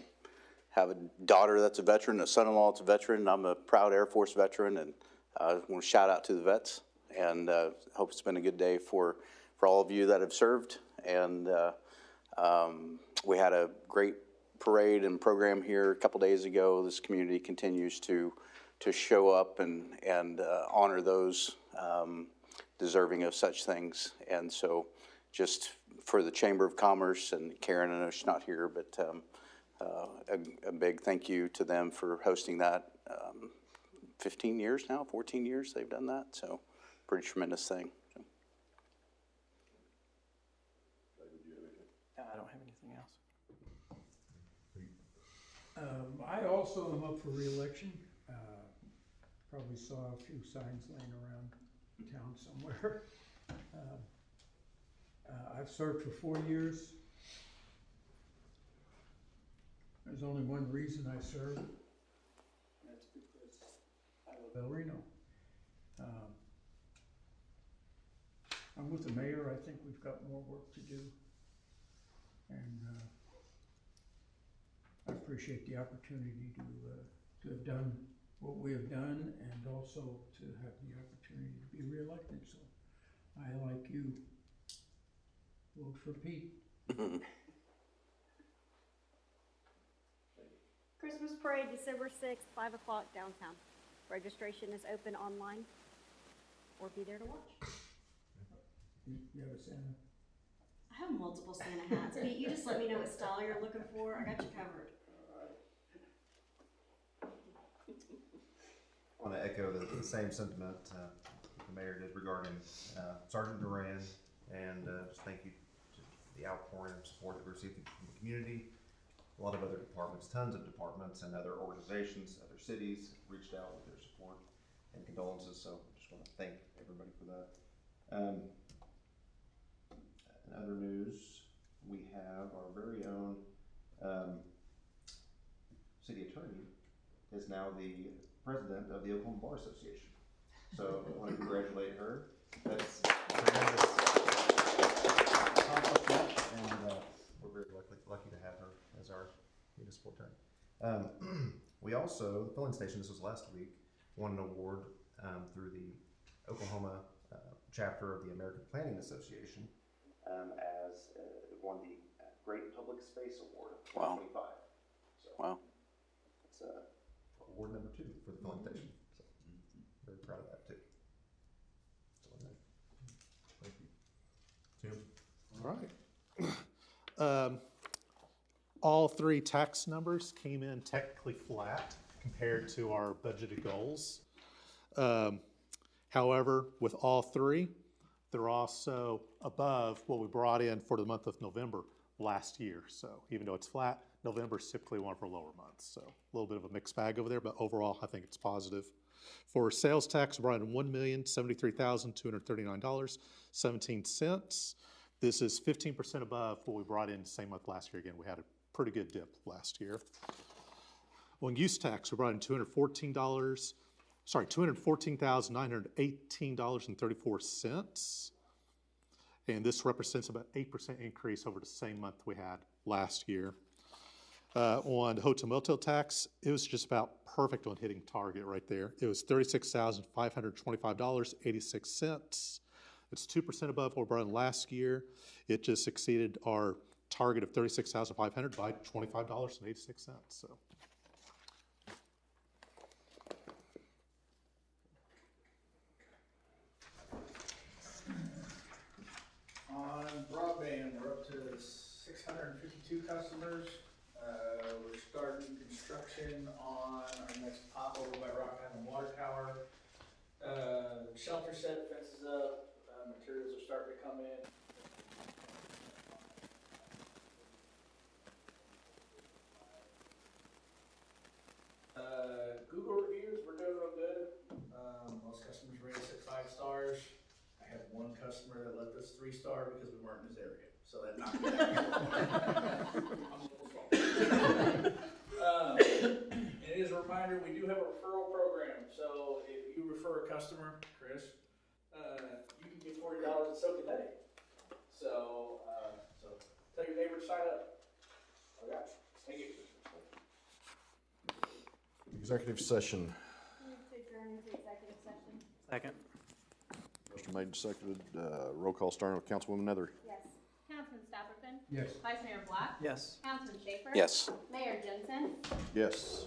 have a daughter that's a veteran, a son-in-law that's a veteran. I'm a proud Air Force veteran, and I want to shout out to the vets, and hope it's been a good day for all of you that have served. And we had a great parade and program here a couple days ago. This community continues to show up and honor those deserving of such things. And so just for the Chamber of Commerce, and Karen, I know she's not here, but a big thank you to them for hosting that. 15 years now, 14 years they've done that, so pretty tremendous thing. I don't have anything else. I also am up for re-election. Probably saw a few signs laying around town somewhere. I've served for 4 years. There's only one reason I serve. That's because I love El Reno. I'm with the mayor. I think we've got more work to do. And I appreciate the opportunity to have done what we have done, and also to have the opportunity to be reelected. So I, like you, vote for Pete. Christmas parade, December 6th, 5 o'clock downtown. Registration is open online, or be there to watch. You have a Santa? I have multiple Santa hats. Pete, you just let me know what style you're looking for. I got you covered. I want to echo the same sentiment the mayor did regarding Sergeant Duran, and just thank you to the outpouring of support that we received from the community. A lot of other departments, tons of departments and other organizations, other cities reached out with their support and condolences, so I just want to thank everybody for that. In other news, we have our very own city attorney is now the president of the Oklahoma Bar Association. So I want to congratulate her. That's tremendous accomplishment, and we're very lucky to have her as our municipal attorney. We also, the filling station, this was last week, won an award through the Oklahoma chapter of the American Planning Association as won the Great Public Space Award of 2025. So wow. It's award number 2 for the filling station. So very proud of that too. Thank you. Tim? All right. All 3 tax numbers came in technically flat compared to our budgeted goals. However, with all 3, they're also above what we brought in for the month of November last year. So even though it's flat, November is typically one of our lower months. So a little bit of a mixed bag over there, but overall, I think it's positive. For sales tax, we brought in $1,073,239.17. This is 15% above what we brought in the same month last year. Again, we had a pretty good dip last year. On use tax, we brought in $214,918.34. And this represents about 8% increase over the same month we had last year. On the hotel motel tax, it was just about perfect on hitting target right there. It was $36,525.86. It's 2% above what we brought in last year. It just exceeded our target of $36,500 by $25.86. So. On broadband, we're up to 652 customers. We're starting construction on our next pop over by Rock Island Water Tower. Shelter set, fences up, materials are starting to come in. Google reviews, we're doing real good. Most customers rate us at 5 stars. I had one customer that left us 3-star because we weren't in his area, so that knocked me down. I'm a little salty. And it is a reminder, we do have a referral program, so if you refer a customer, Chris, you can get $40 and so can they. So tell your neighbor to sign up. I got you. Thank you. Executive session. Move to adjourn into executive session. Second. Motion made and seconded. Roll call starting with Councilwoman Nether. Yes. Councilman Stapleton? Yes. Vice Mayor Black? Yes. Councilman Schaefer? Yes. Mayor Jensen? Yes.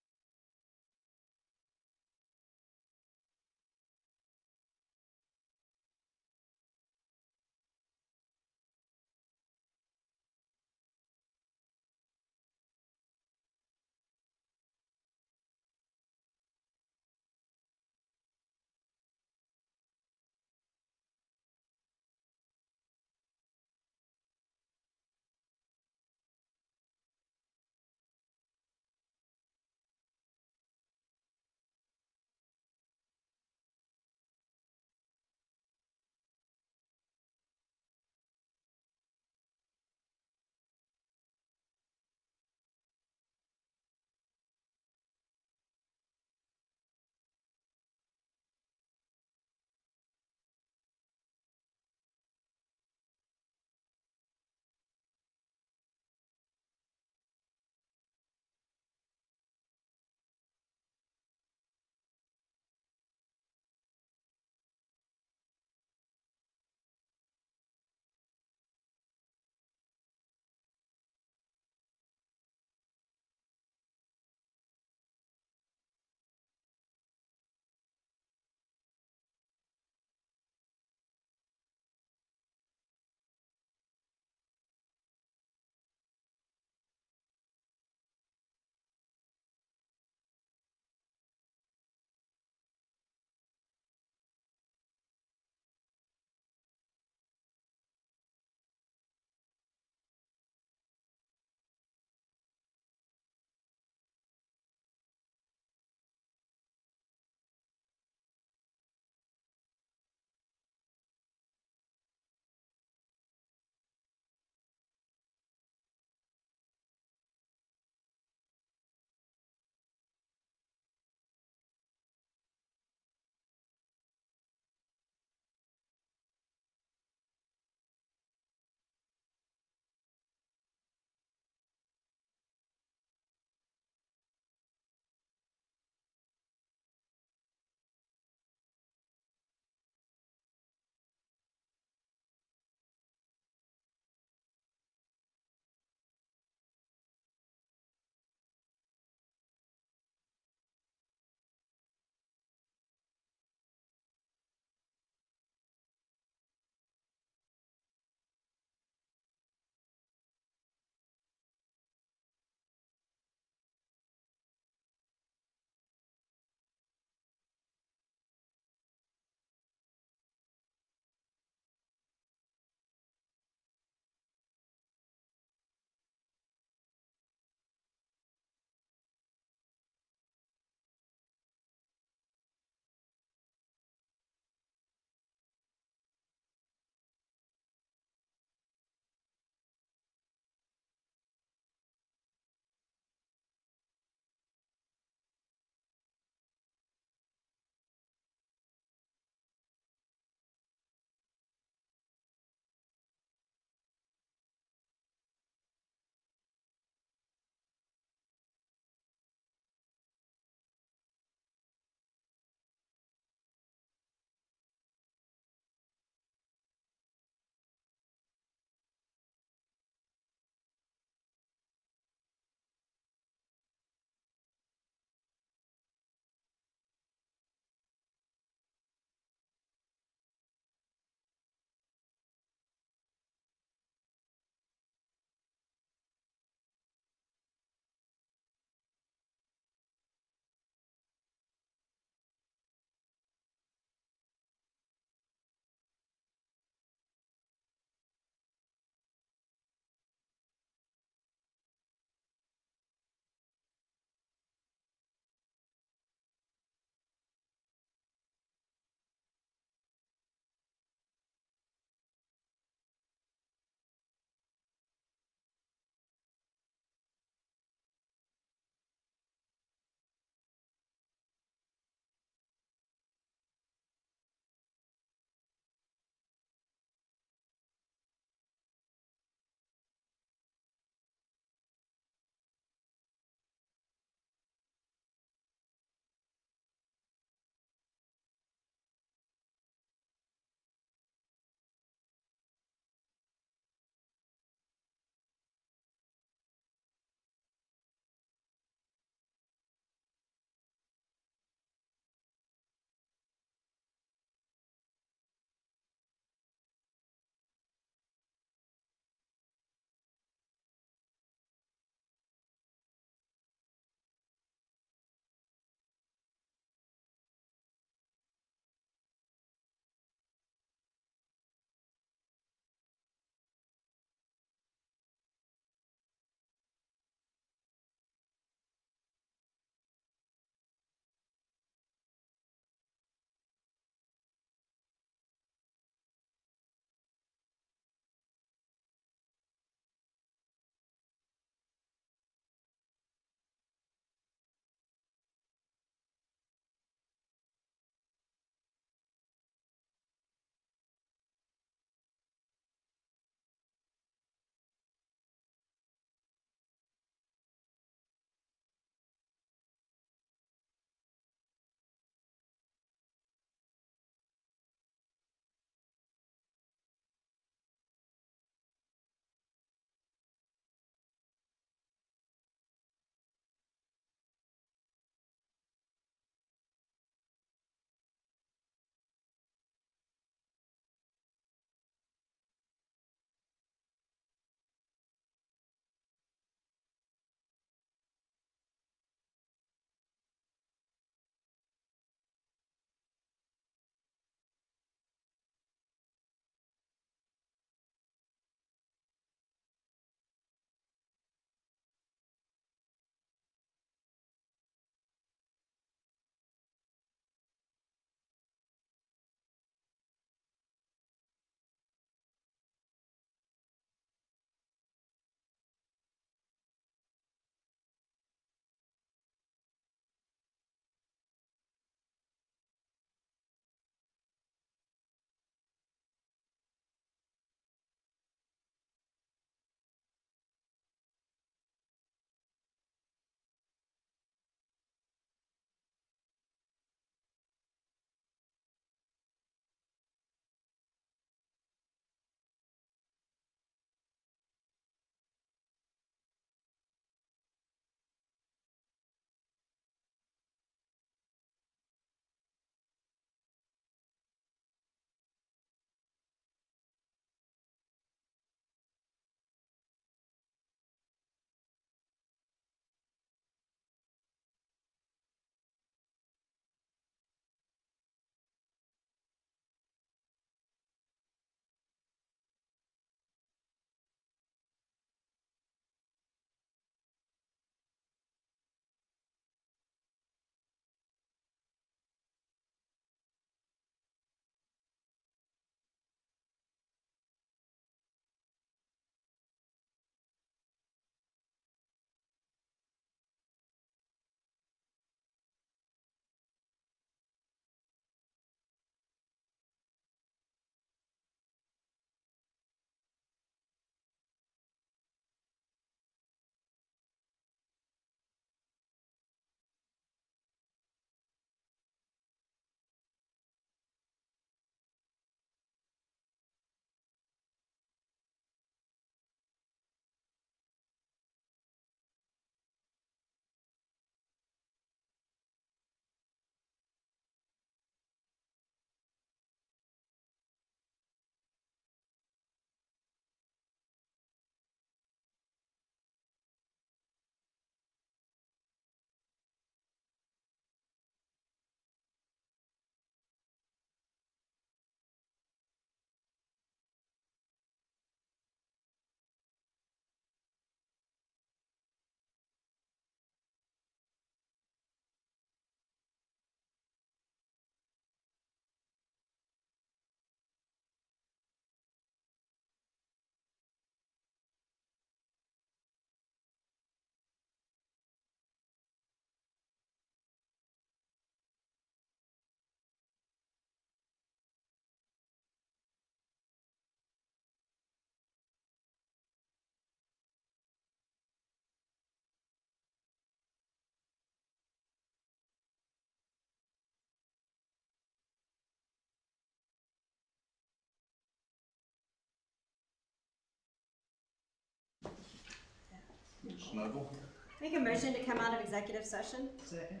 Snuggle. Make a motion to come out of executive session. Second.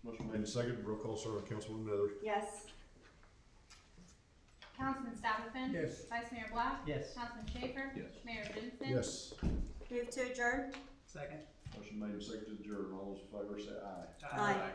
Motion made and seconded. Roll call, sir. Councilwoman Nether. Yes. Councilman Stapleton? Yes. Vice Mayor Black? Yes. Councilman Schaefer? Yes. Mayor Jensen? Yes. Move to adjourn. Second. Motion made and seconded to adjourn. All those in favor say aye. Aye.